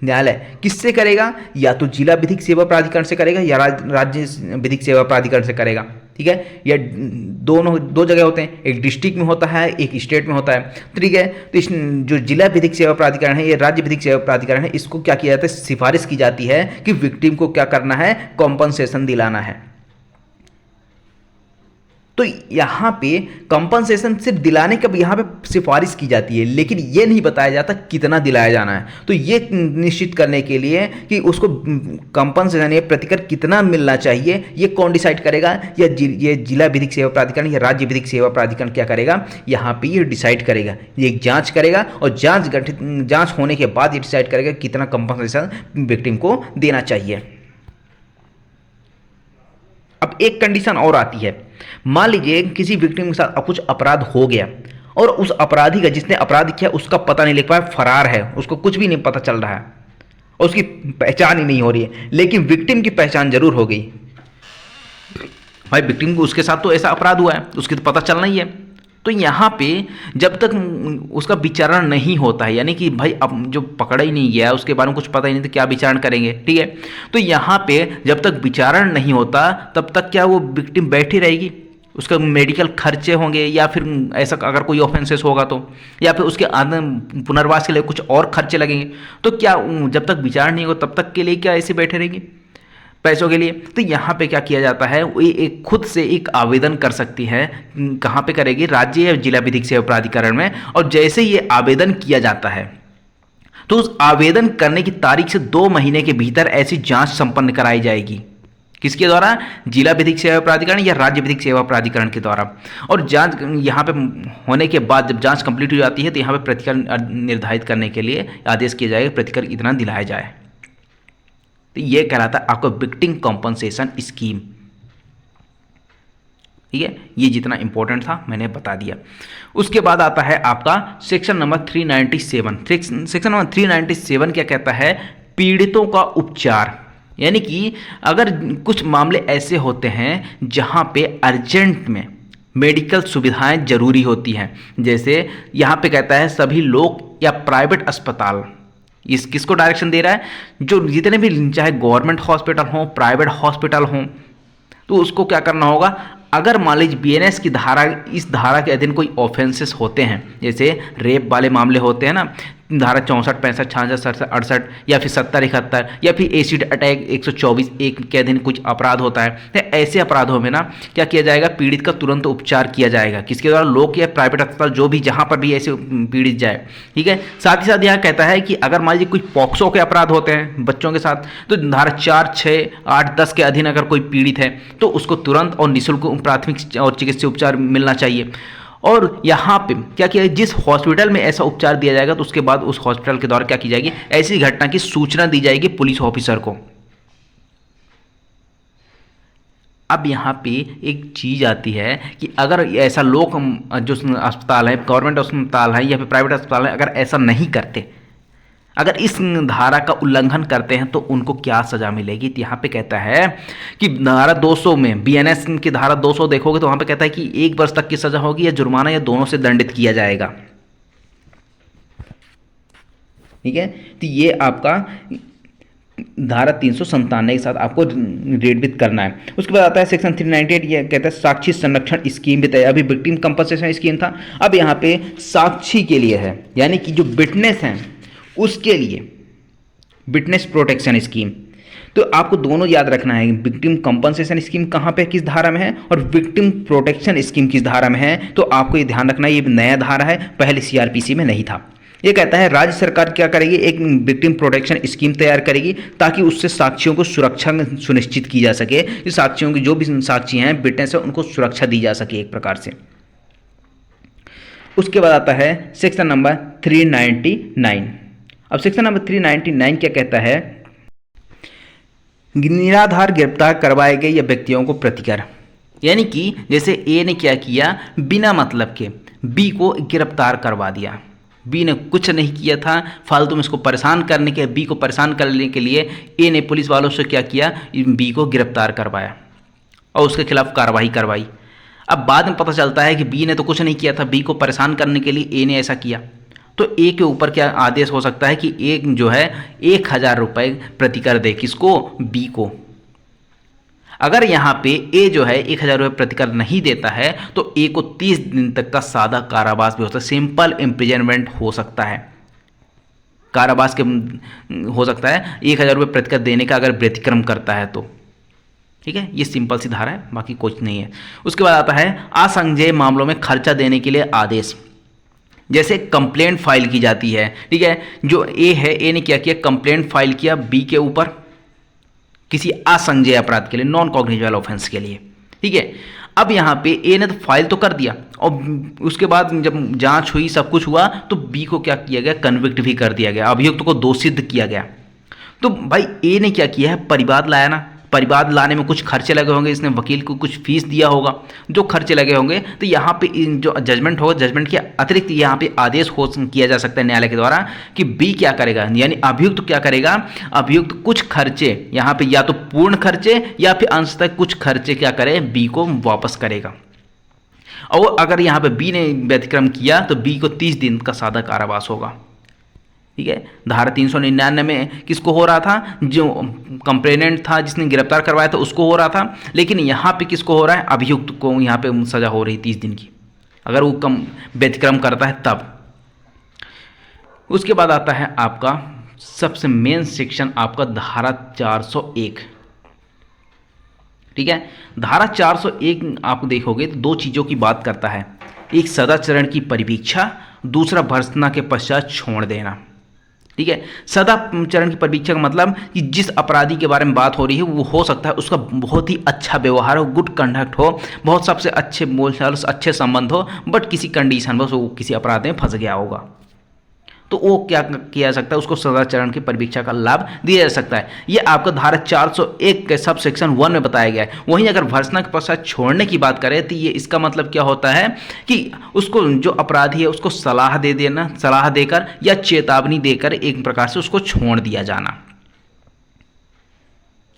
न्यायालय। किससे करेगा, या तो जिला विधिक सेवा प्राधिकरण से करेगा या राज्य विधिक सेवा प्राधिकरण से करेगा, ठीक है। या दो जगह होते हैं, एक डिस्ट्रिक्ट में होता है, एक स्टेट में होता है, ठीक है। तो इस जो जिला विधिक सेवा प्राधिकरण है, ये राज्य विधिक सेवा प्राधिकरण है, इसको क्या किया जाता है, सिफारिश की जाती है कि विक्टिम को क्या करना है, कॉम्पनसेशन दिलाना है। तो यहाँ पे कंपनसेशन सिर्फ दिलाने का यहाँ पे सिफारिश की जाती है, लेकिन ये नहीं बताया जाता कितना दिलाया जाना है। तो ये निश्चित करने के लिए कि उसको कंपनसेशन या प्रतिकर कितना मिलना चाहिए, ये कौन डिसाइड करेगा, या ये जिला विधिक सेवा प्राधिकरण या राज्य विधिक सेवा प्राधिकरण क्या करेगा, यहाँ पे ये डिसाइड करेगा। ये एक जाँच करेगा और जाँच होने के बाद ये डिसाइड करेगा कितना कंपनसेशन विक्टिम को देना चाहिए। अब एक कंडीशन और आती है, मान लीजिए किसी विक्टिम के साथ कुछ अपराध हो गया और उस अपराधी का, जिसने अपराध किया, उसका पता नहीं लग पाया, फरार है, उसको कुछ भी नहीं पता चल रहा है और उसकी पहचान ही नहीं हो रही है, लेकिन विक्टिम की पहचान जरूर हो गई। भाई विक्टिम को, उसके साथ तो ऐसा अपराध हुआ है, उसकी तो पता चलना ही है। तो यहाँ पे जब तक उसका विचारण नहीं होता है, यानी कि भाई अब जो पकड़ा ही नहीं गया, उसके बारे में कुछ पता ही नहीं, तो क्या विचारण करेंगे, ठीक है। तो यहाँ पे जब तक विचारण नहीं होता तब तक क्या वो विक्टिम बैठी रहेगी, उसका मेडिकल खर्चे होंगे, या फिर ऐसा अगर कोई ऑफेंसेस होगा तो, या फिर उसके पुनर्वास के लिए कुछ और खर्चे लगेंगे। तो क्या जब तक विचारण नहीं होगा तब तक के लिए क्या ऐसे बैठे रहेंगे पैसों के लिए। तो यहाँ पे क्या किया जाता है, वो एक खुद से एक आवेदन कर सकती है। कहाँ पे करेगी, राज्य या जिला विधिक सेवा प्राधिकरण में। और जैसे ये आवेदन किया जाता है तो उस आवेदन करने की तारीख से 2 महीने के भीतर ऐसी जांच संपन्न कराई जाएगी। किसके द्वारा, जिला विधिक सेवा प्राधिकरण या राज्य विधिक सेवा प्राधिकरण के द्वारा। और जांच यहाँ पे होने के बाद जब जांच कंप्लीट हो जाती है तो यहाँ पे प्रतिकर निर्धारित करने के लिए आदेश किया जाएगा, प्रतिकर इतना दिलाया जाए। तो ये कहलाता है आपका विक्टिम कॉम्पनसेशन स्कीम, ठीक है। ये जितना इंपॉर्टेंट था मैंने बता दिया। उसके बाद आता है आपका सेक्शन नंबर 397। सेक्शन नंबर 397 क्या कहता है, पीड़ितों का उपचार। यानी कि अगर कुछ मामले ऐसे होते हैं जहां पे अर्जेंट में मेडिकल सुविधाएं जरूरी होती हैं, जैसे यहाँ पे कहता है सभी लोक या प्राइवेट अस्पताल, इस किसको डायरेक्शन दे रहा है, जो जितने भी चाहे गवर्नमेंट हॉस्पिटल हो, प्राइवेट हॉस्पिटल हो, तो उसको क्या करना होगा, अगर मान लीजिए बीएनएस की धारा, इस धारा के अधीन कोई ऑफेंसेस होते हैं, जैसे रेप वाले मामले होते हैं ना, धारा 64, 65, 66, 67, 68 या फिर 70, 71 या फिर एसिड अटैक 124(1) के अधीन कुछ अपराध होता है, तो ऐसे अपराधों में ना क्या किया जाएगा, पीड़ित का तुरंत उपचार किया जाएगा। किसके द्वारा, लोक या प्राइवेट अस्पताल, जो भी जहां पर भी ऐसे पीड़ित जाए, ठीक है। साथ ही साथ यहाँ कहता है कि अगर मान लीजिए कुछ पॉक्सो के अपराध होते हैं बच्चों के साथ, तो धारा 4, 6, 8, 10 के अधीन अगर कोई पीड़ित है तो उसको तुरंत और निःशुल्क प्राथमिक और चिकित्सीय उपचार मिलना चाहिए। और यहाँ पे क्या किया, जिस हॉस्पिटल में ऐसा उपचार दिया जाएगा तो उसके बाद उस हॉस्पिटल के द्वारा क्या की जाएगी, ऐसी घटना की सूचना दी जाएगी पुलिस ऑफिसर को। अब यहाँ पे एक चीज आती है कि अगर ऐसा लोग जो अस्पताल है, गवर्नमेंट अस्पताल है या फिर प्राइवेट अस्पताल है, अगर ऐसा नहीं करते, अगर इस धारा का उल्लंघन करते हैं तो उनको क्या सजा मिलेगी। तो यहाँ पे कहता है कि धारा 200 में बीएनएस की धारा 200 देखोगे तो वहाँ पे कहता है कि 1 वर्ष तक की सजा होगी या जुर्माना या दोनों से दंडित किया जाएगा। ठीक है, तो ये आपका धारा 397 के साथ आपको रेडवित करना है। उसके बाद आता है सेक्शन 398, ये कहता है साक्षी संरक्षण स्कीम बताइए। अभी विक्टिम कंपनसेशन स्कीम था, अब यहाँ पे साक्षी के लिए है, यानी कि जो विटनेस हैं उसके लिए विटनेस प्रोटेक्शन स्कीम। तो आपको दोनों याद रखना है, विक्टिम कंपनसेशन स्कीम कहाँ पे किस धारा में है और विक्टिम प्रोटेक्शन स्कीम किस धारा में है। तो आपको ये ध्यान रखना है, ये नया धारा है, पहले सीआरपीसी में नहीं था। ये कहता है राज्य सरकार क्या करेगी, एक विक्टिम प्रोटेक्शन स्कीम तैयार करेगी ताकि उससे साक्षियों को सुरक्षा सुनिश्चित की जा सके, कि साक्षियों की जो भी साक्षी हैं विटनेस है उनको सुरक्षा दी जा सके एक प्रकार से। उसके बाद आता है सेक्शन नंबर 399। अब सेक्शन नंबर 399 क्या कहता है, निराधार गिरफ्तार करवाए गए या व्यक्तियों को प्रतिकर, यानी कि जैसे ए ने क्या किया, बिना मतलब के बी को गिरफ्तार करवा दिया। बी ने कुछ नहीं किया था, फालतू में इसको परेशान करने के, बी को परेशान करने के लिए ए ने पुलिस वालों से क्या किया, बी को गिरफ्तार करवाया और उसके खिलाफ कार्रवाई करवाई। अब बाद में पता चलता है कि बी ने तो कुछ नहीं किया था, बी को परेशान करने के लिए ए ने ऐसा किया। तो ए के ऊपर क्या आदेश हो सकता है कि ए जो है 1000 रुपये प्रतिकर दे, किसको, बी को। अगर यहाँ पे ए जो है 1000 रुपये प्रतिकर नहीं देता है तो ए को 30 दिन तक का सादा कारावास भी हो सकता है, सिंपल इम्प्रिजनमेंट हो सकता है, कारावास के हो सकता है 1000 रुपये प्रतिकर देने का अगर व्यतिक्रम करता है तो। ठीक है, ये सिंपल सी धारा है, बाकी कुछ नहीं है। उसके बाद आता है असंज्ञेय मामलों में खर्चा देने के लिए आदेश। जैसे कंप्लेंट फाइल की जाती है, ठीक है, जो ए है, ए ने क्या किया, कंप्लेंट फाइल किया बी के ऊपर किसी असंज्ञेय अपराध के लिए, नॉन कॉग्निजेबल ऑफेंस के लिए। ठीक है, अब यहाँ पे ए ने तो फाइल तो कर दिया और उसके बाद जब जांच हुई, सब कुछ हुआ, तो बी को क्या किया गया, कन्विक्ट भी कर दिया गया, अभियुक्त को दोषित किया गया। तो भाई ए ने क्या किया है, परिवाद लाया ना, परिवाद लाने में कुछ खर्चे लगे होंगे, इसने वकील को कुछ फीस दिया होगा, जो खर्चे लगे होंगे, तो यहाँ पे जो जजमेंट होगा, जजमेंट के अतिरिक्त यहाँ पे आदेश हो किया जा सकता है न्यायालय के द्वारा कि बी क्या करेगा, यानी अभियुक्त क्या करेगा, अभियुक्त कुछ खर्चे यहाँ पे या तो पूर्ण खर्चे या फिर अंशतः कुछ खर्चे क्या करे, बी को वापस करेगा। और अगर यहाँ पे बी ने व्यतिक्रम किया तो बी को 30 दिन का सादा कारावास होगा। ठीक है, धारा 399 में किसको हो रहा था, जो कंप्लेनेंट था जिसने गिरफ्तार करवाया था उसको हो रहा था, लेकिन यहाँ पे किसको हो रहा है, अभियुक्त को यहाँ पे सजा हो रही 30 दिन की, अगर वो कम व्यतिक्रम करता है तब। उसके बाद आता है आपका सबसे मेन सेक्शन, आपका धारा 401। ठीक है, धारा 401 आप देखोगे तो दो चीज़ों की बात करता है, एक सदाचरण की परिवीक्षा, दूसरा भर्त्सना के पश्चात छोड़ देना। ठीक है, सदाचरण की परिवीक्षा का मतलब कि जिस अपराधी के बारे में बात हो रही है वो हो सकता है उसका बहुत ही अच्छा व्यवहार हो, गुड कंडक्ट हो, बहुत सबसे अच्छे बोलचाल, अच्छे संबंध हो, बट किसी कंडीशन बस वो किसी अपराध में फंस गया होगा, तो वो क्या किया जा सकता है, उसको सदाचरण की परिवीक्षा का लाभ दिया जा सकता है। ये आपका धारा 401 के सब सेक्शन 1 में बताया गया है। वहीं अगर भर्त्सना के पश्चात छोड़ने की बात करें तो ये इसका मतलब क्या होता है कि उसको जो अपराधी है उसको सलाह दे देना, सलाह देकर या चेतावनी देकर एक प्रकार से उसको छोड़ दिया जाना।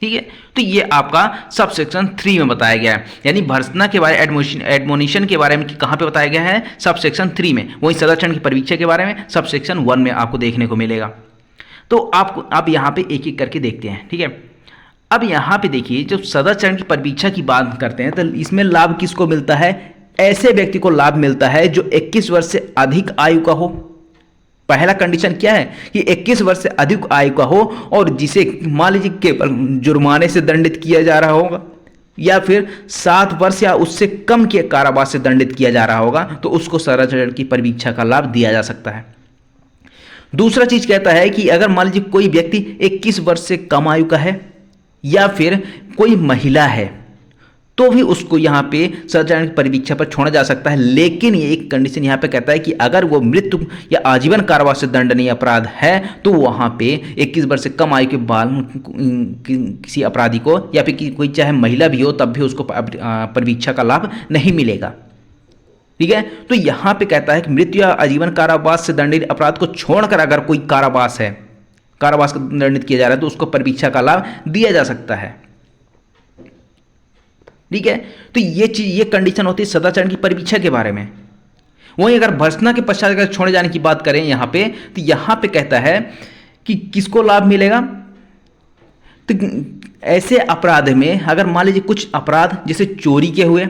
ठीक है, तो ये आपका सब सेक्शन 3 में बताया गया है, यानी भर्त्सना के बारे एडमोनिशन के बारे में कहाँ पे बताया गया है, सब सेक्शन 3 में। वहीं सदाचरण की परिवीक्षा के बारे में सब सेक्शन 1 में आपको देखने को मिलेगा। तो आपको अब यहाँ पे एक एक करके देखते हैं। ठीक है, अब यहाँ पे देखिए, जब सदाचरण की परिवीक्षा की बात करते हैं तो इसमें लाभ किसको मिलता है, ऐसे व्यक्ति को लाभ मिलता है जो 21 वर्ष से अधिक आयु का हो। पहला कंडीशन क्या है कि 21 वर्ष से अधिक आयु का हो और जिसे मान लीजिए केवल जुर्माने से दंडित किया जा रहा होगा या फिर 7 वर्ष या उससे कम के कारावास से दंडित किया जा रहा होगा, तो उसको सदाचरण की परिवीक्षा का लाभ दिया जा सकता है। दूसरा चीज कहता है कि अगर मान लीजिए कोई व्यक्ति 21 वर्ष से कम आयु का है या फिर कोई महिला है तो भी उसको यहाँ पे सदाचरण की परिवीक्षा पर छोड़ा जा सकता है, लेकिन ये एक कंडीशन यहाँ पे कहता है कि अगर वो मृत्यु या आजीवन कारावास से दंडनीय अपराध है तो वहाँ पे 21 वर्ष से कम आयु के बाद किसी अपराधी को या फिर कोई चाहे महिला भी हो तब भी उसको परिवीक्षा का लाभ नहीं मिलेगा। ठीक है, तो यहाँ पे कहता है कि मृत्यु या आजीवन कारावास से दंडनीय अपराध को छोड़कर अगर कोई कारावास है कारावास का दंडित किया जा रहा है तो उसको परिवीक्षा का लाभ दिया जा सकता है। ठीक है, तो ये कंडीशन होती है सदाचरण की परिवीक्षा के बारे में। वहीं अगर भर्त्सना के पश्चात अगर छोड़े जाने की बात करें यहाँ पे, तो यहाँ पे कहता है कि किसको लाभ मिलेगा। तो ऐसे अपराध में अगर मान लीजिए कुछ अपराध जैसे चोरी के हुए,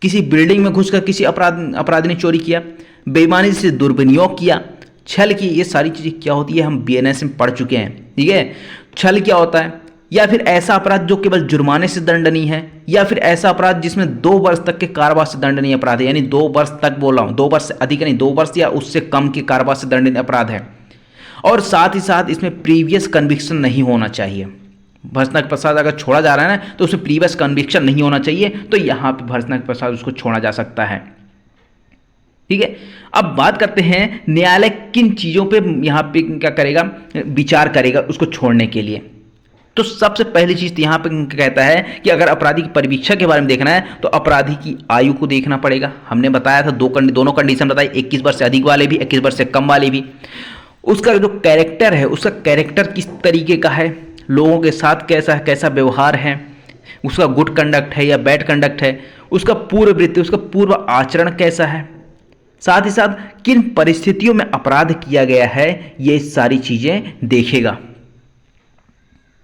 किसी बिल्डिंग में घुसकर किसी अपराधी ने चोरी किया, बेईमानी से दुर्विनियोग किया, छल की, ये सारी चीज़ें क्या होती है हम बीएनएस में पढ़ चुके हैं। ठीक है, छल क्या होता है, या फिर ऐसा अपराध जो केवल जुर्माने से दंडनीय है, या फिर ऐसा अपराध जिसमें 2 वर्ष तक के कारावास से दंडनीय अपराध है, यानी 2 वर्ष तक बोल रहा हूँ, 2 वर्ष से अधिक नहीं, 2 वर्ष या उससे कम के कारावास से दंडनीय अपराध है। और साथ ही साथ इसमें प्रीवियस कन्विक्शन नहीं होना चाहिए। भर्त्सना के पश्चात अगर छोड़ा जा रहा है ना तो उसमें प्रीवियस कन्विक्शन नहीं होना चाहिए, तो यहाँ पे भर्त्सना के पश्चात उसको छोड़ा जा सकता है। ठीक है, अब बात करते हैं न्यायालय किन चीज़ों पे यहाँ पे क्या करेगा, विचार करेगा उसको छोड़ने के लिए। तो सबसे पहली चीज़ यहाँ पे कहता है कि अगर अपराधी की परिवीक्षा के बारे में देखना है तो अपराधी की आयु को देखना पड़ेगा। हमने बताया था दोनों कंडीशन बताई, 21 वर्ष से अधिक वाले भी, 21 वर्ष से कम वाले भी। उसका जो कैरेक्टर है, उसका कैरेक्टर किस तरीके का है, लोगों के साथ कैसा व्यवहार है, उसका गुड कंडक्ट है या बैड कंडक्ट है, उसका पूर्व वृत्ति, उसका पूर्व आचरण कैसा है, साथ ही साथ किन परिस्थितियों में अपराध किया गया है, ये सारी चीज़ें देखेगा।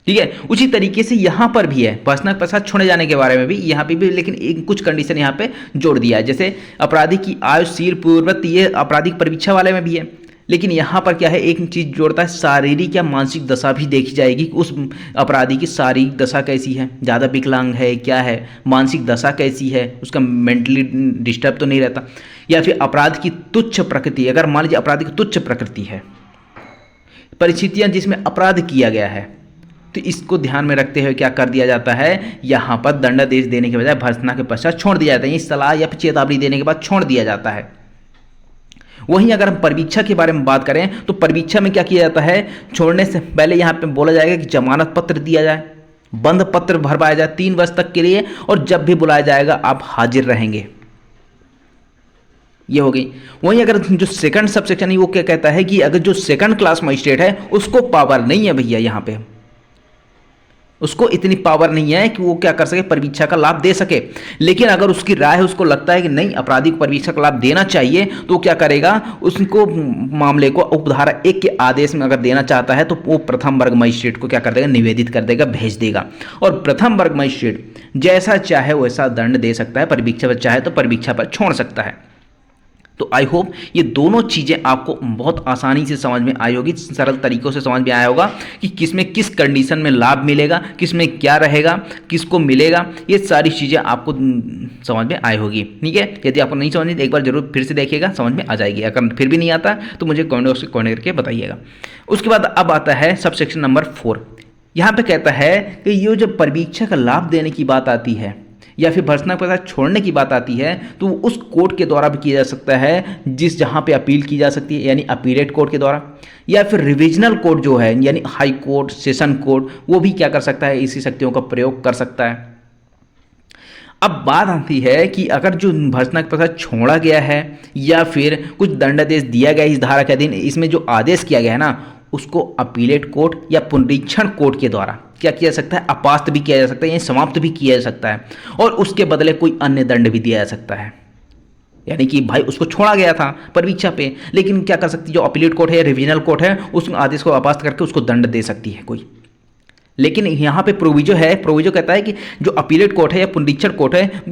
ठीक है, उसी तरीके से यहाँ पर भी है, भर्त्सना के पश्चात छोड़े जाने के बारे में भी यहाँ पे भी, लेकिन एक कुछ कंडीशन यहाँ पे जोड़ दिया है। जैसे अपराधी की आयु, शील, पूर्ववृत्ति, ये आपराधिक परिवीक्षा वाले में भी है, लेकिन यहाँ पर क्या है, एक चीज़ जोड़ता है, शारीरिक या मानसिक दशा भी देखी जाएगी कि उस अपराधी की शारीरिक दशा कैसी है, ज़्यादा विकलांग है क्या है, मानसिक दशा कैसी है, उसका मेंटली डिस्टर्ब तो नहीं रहता, या फिर अपराध की तुच्छ प्रकृति, अगर मान लीजिए अपराध की तुच्छ प्रकृति है, परिस्थितियाँ जिसमें अपराध किया गया है, तो इसको ध्यान में रखते हुए क्या कर दिया जाता है, यहाँ पर दंडादेश देने के बजाय भर्त्सना के पश्चात छोड़ दिया जाता है। ये सलाह या फिर चेतावनी देने के बाद छोड़ दिया जाता है। वहीं अगर हम परिवीक्षा के बारे में बात करें तो परिवीक्षा में क्या किया जाता है, छोड़ने से पहले यहाँ पे बोला जाएगा कि जमानत पत्र दिया जाए, बंद पत्र भरवाया जाए 3 वर्ष तक के लिए, और जब भी बुलाया जाएगा आप हाजिर रहेंगे। ये हो गई। वहीं अगर जो सेकंड सबसेक्शन है वो क्या कहता है कि अगर जो सेकंड क्लास मजिस्ट्रेट है उसको पावर नहीं है भैया, यहाँ पे उसको इतनी पावर नहीं है कि वो क्या कर सके, परिवीक्षा का लाभ दे सके। लेकिन अगर उसकी राय है, उसको लगता है कि नहीं अपराधी को परिवीक्षा का लाभ देना चाहिए, तो वो क्या करेगा, उसको मामले को उपधारा 1 के आदेश में अगर देना चाहता है तो वो प्रथम वर्ग मजिस्ट्रेट को क्या कर देगा, निवेदित कर देगा, भेज देगा। और प्रथम वर्ग मजिस्ट्रेट जैसा चाहे वैसा दंड दे सकता है, परिवीक्षा पर चाहे तो परिवीक्षा पर छोड़ सकता है। तो आई होप ये दोनों चीज़ें आपको बहुत आसानी से समझ में आई होगी, सरल तरीक़ों से समझ में आया होगा कि किसमें किस कंडीशन में लाभ मिलेगा, किसमें क्या रहेगा, किसको मिलेगा, ये सारी चीज़ें आपको समझ में आई होगी। ठीक है, यदि आपको नहीं समझ तो एक बार जरूर फिर से देखिएगा, समझ में आ जाएगी। अगर फिर भी नहीं आता तो मुझे कमेंट बॉक्स में कमेंट करके बताइएगा। उसके बाद अब आता है सबसेक्शन नंबर 4। यहाँ पर कहता है कि ये जब परिवीक्षा का लाभ देने की बात आती है या फिर भर्त्सना के पश्चात छोड़ने की बात आती है तो उस कोर्ट के द्वारा भी किया जा सकता है जहाँ पे अपील की जा सकती है, यानी अपीलेट कोर्ट के द्वारा, या फिर रिविजनल कोर्ट जो है यानी हाई कोर्ट, सेशन कोर्ट, वो भी क्या कर सकता है, इसी शक्तियों का प्रयोग कर सकता है। अब बात आती है कि अगर जो भर्त्सना के पश्चात छोड़ा गया है या फिर कुछ दंडादेश दिया गया इस धारा के अधीन, इसमें जो आदेश किया गया है ना, उसको अपीलेट कोर्ट या पुनरीक्षण कोर्ट के द्वारा क्या किया जा सकता है, अपास्त भी किया जा सकता है, यानी समाप्त भी किया जा सकता है, और उसके बदले कोई अन्य दंड भी दिया जा सकता है। यानी कि भाई उसको छोड़ा गया था परिवीक्षा पे, लेकिन क्या कर सकती है, जो अपीलेट कोर्ट है या रिविजनल कोर्ट है, उस आदेश को अपास्त करके उसको दंड दे सकती है कोई। लेकिन यहाँ पे प्रोविजो है, प्रोविजो कहता है कि जो अपीलेट कोर्ट है या पुनरीक्षण कोर्ट है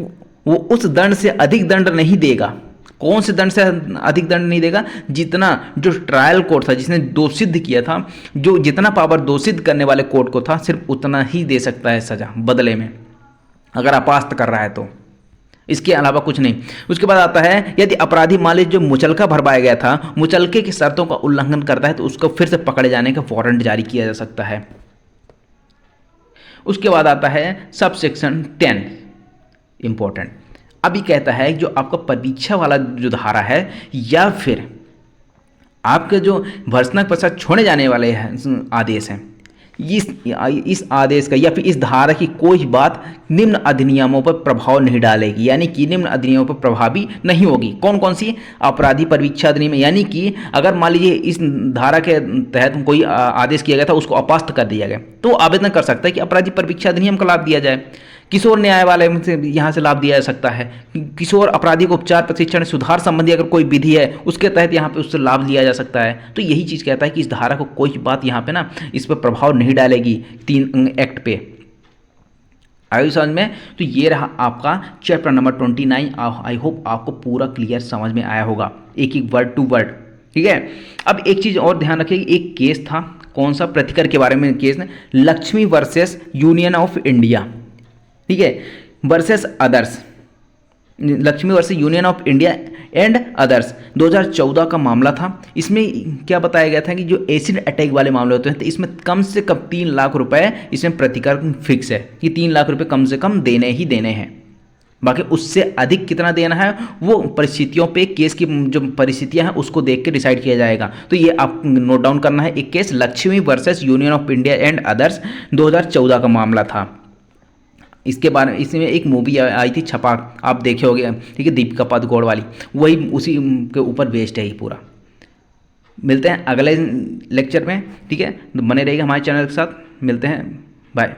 वो उस दंड से अधिक दंड नहीं देगा। कौन से दंड से अधिक दंड नहीं देगा, जितना जो ट्रायल कोर्ट था जिसने दोषित किया था, जो जितना पावर दोषित करने वाले कोर्ट को था, सिर्फ उतना ही दे सकता है सजा बदले में, अगर अपास्त कर रहा है तो, इसके अलावा कुछ नहीं। उसके बाद आता है यदि अपराधी मान लीजिए जो मुचलका भरवाया गया था, मुचलके की शर्तों का उल्लंघन करता है तो उसको फिर से पकड़े जाने का वारंट जारी किया जा सकता है। उसके बाद आता है सबसेक्शन 10 इंपॉर्टेंट। अभी कहता है जो आपका परिवीक्षा वाला जो धारा है या फिर आपके जो भर्त्सना के पश्चात छोड़े जाने वाले हैं आदेश हैं, इस आदेश का या फिर इस धारा की कोई बात निम्न अधिनियमों पर प्रभाव नहीं डालेगी, यानी कि निम्न अधिनियमों पर प्रभावी नहीं होगी। कौन कौन सी? आपराधिक परीक्षा अधिनियम, यानी कि अगर मान लीजिए इस धारा के तहत कोई आदेश किया गया था, उसको अपास्त कर दिया गया, तो आवेदन कर सकता है कि आपराधिक परीक्षा अधिनियम का लाभ दिया जाए। किशोर न्यायालय से यहाँ से लाभ दिया जा सकता है। किशोर आपराधिक उपचार प्रशिक्षण सुधार संबंधी अगर कोई विधि है, उसके तहत यहाँ पे उससे लाभ लिया जा सकता है। तो यही चीज़ कहता है कि इस धारा को कोई बात यहाँ पे ना इस पर प्रभाव नहीं डालेगी 3 एक्ट पे। आयु समझ में? तो ये रहा आपका चैप्टर नंबर 29। आई होप आपको पूरा क्लियर समझ में आया होगा, एक एक वर्ड टू वर्ड। ठीक है, अब एक चीज़ और ध्यान रखिए, एक केस था, कौन सा? प्रतिकर के बारे में केस है, Lakshmi versus union of India. ठीक है, versus others, Lakshmi versus union of India and others, 2014 का मामला था। इसमें क्या बताया गया था कि जो एसिड अटैक वाले मामले होते हैं, तो इसमें कम से कम 3 लाख रुपए इसमें प्रतिकर फिक्स है कि 3 लाख रुपए कम से कम देने ही देने हैं। बाकी उससे अधिक कितना देना है वो परिस्थितियों पे, केस की जो परिस्थितियां हैं उसको देख के डिसाइड किया जाएगा। तो ये आप नोट डाउन करना है, एक case Lakshmi versus union of India and others 2014 का मामला था। इसके बारे में इसमें एक मूवी आई थी छपाक, आप देखे होंगे, ठीक है, दीपिका पादुकोण वाली, वही उसी के ऊपर बेस्ड है ये पूरा। मिलते हैं अगले लेक्चर में, ठीक है, तो बने रहिएगा हमारे चैनल के साथ। मिलते हैं, बाय।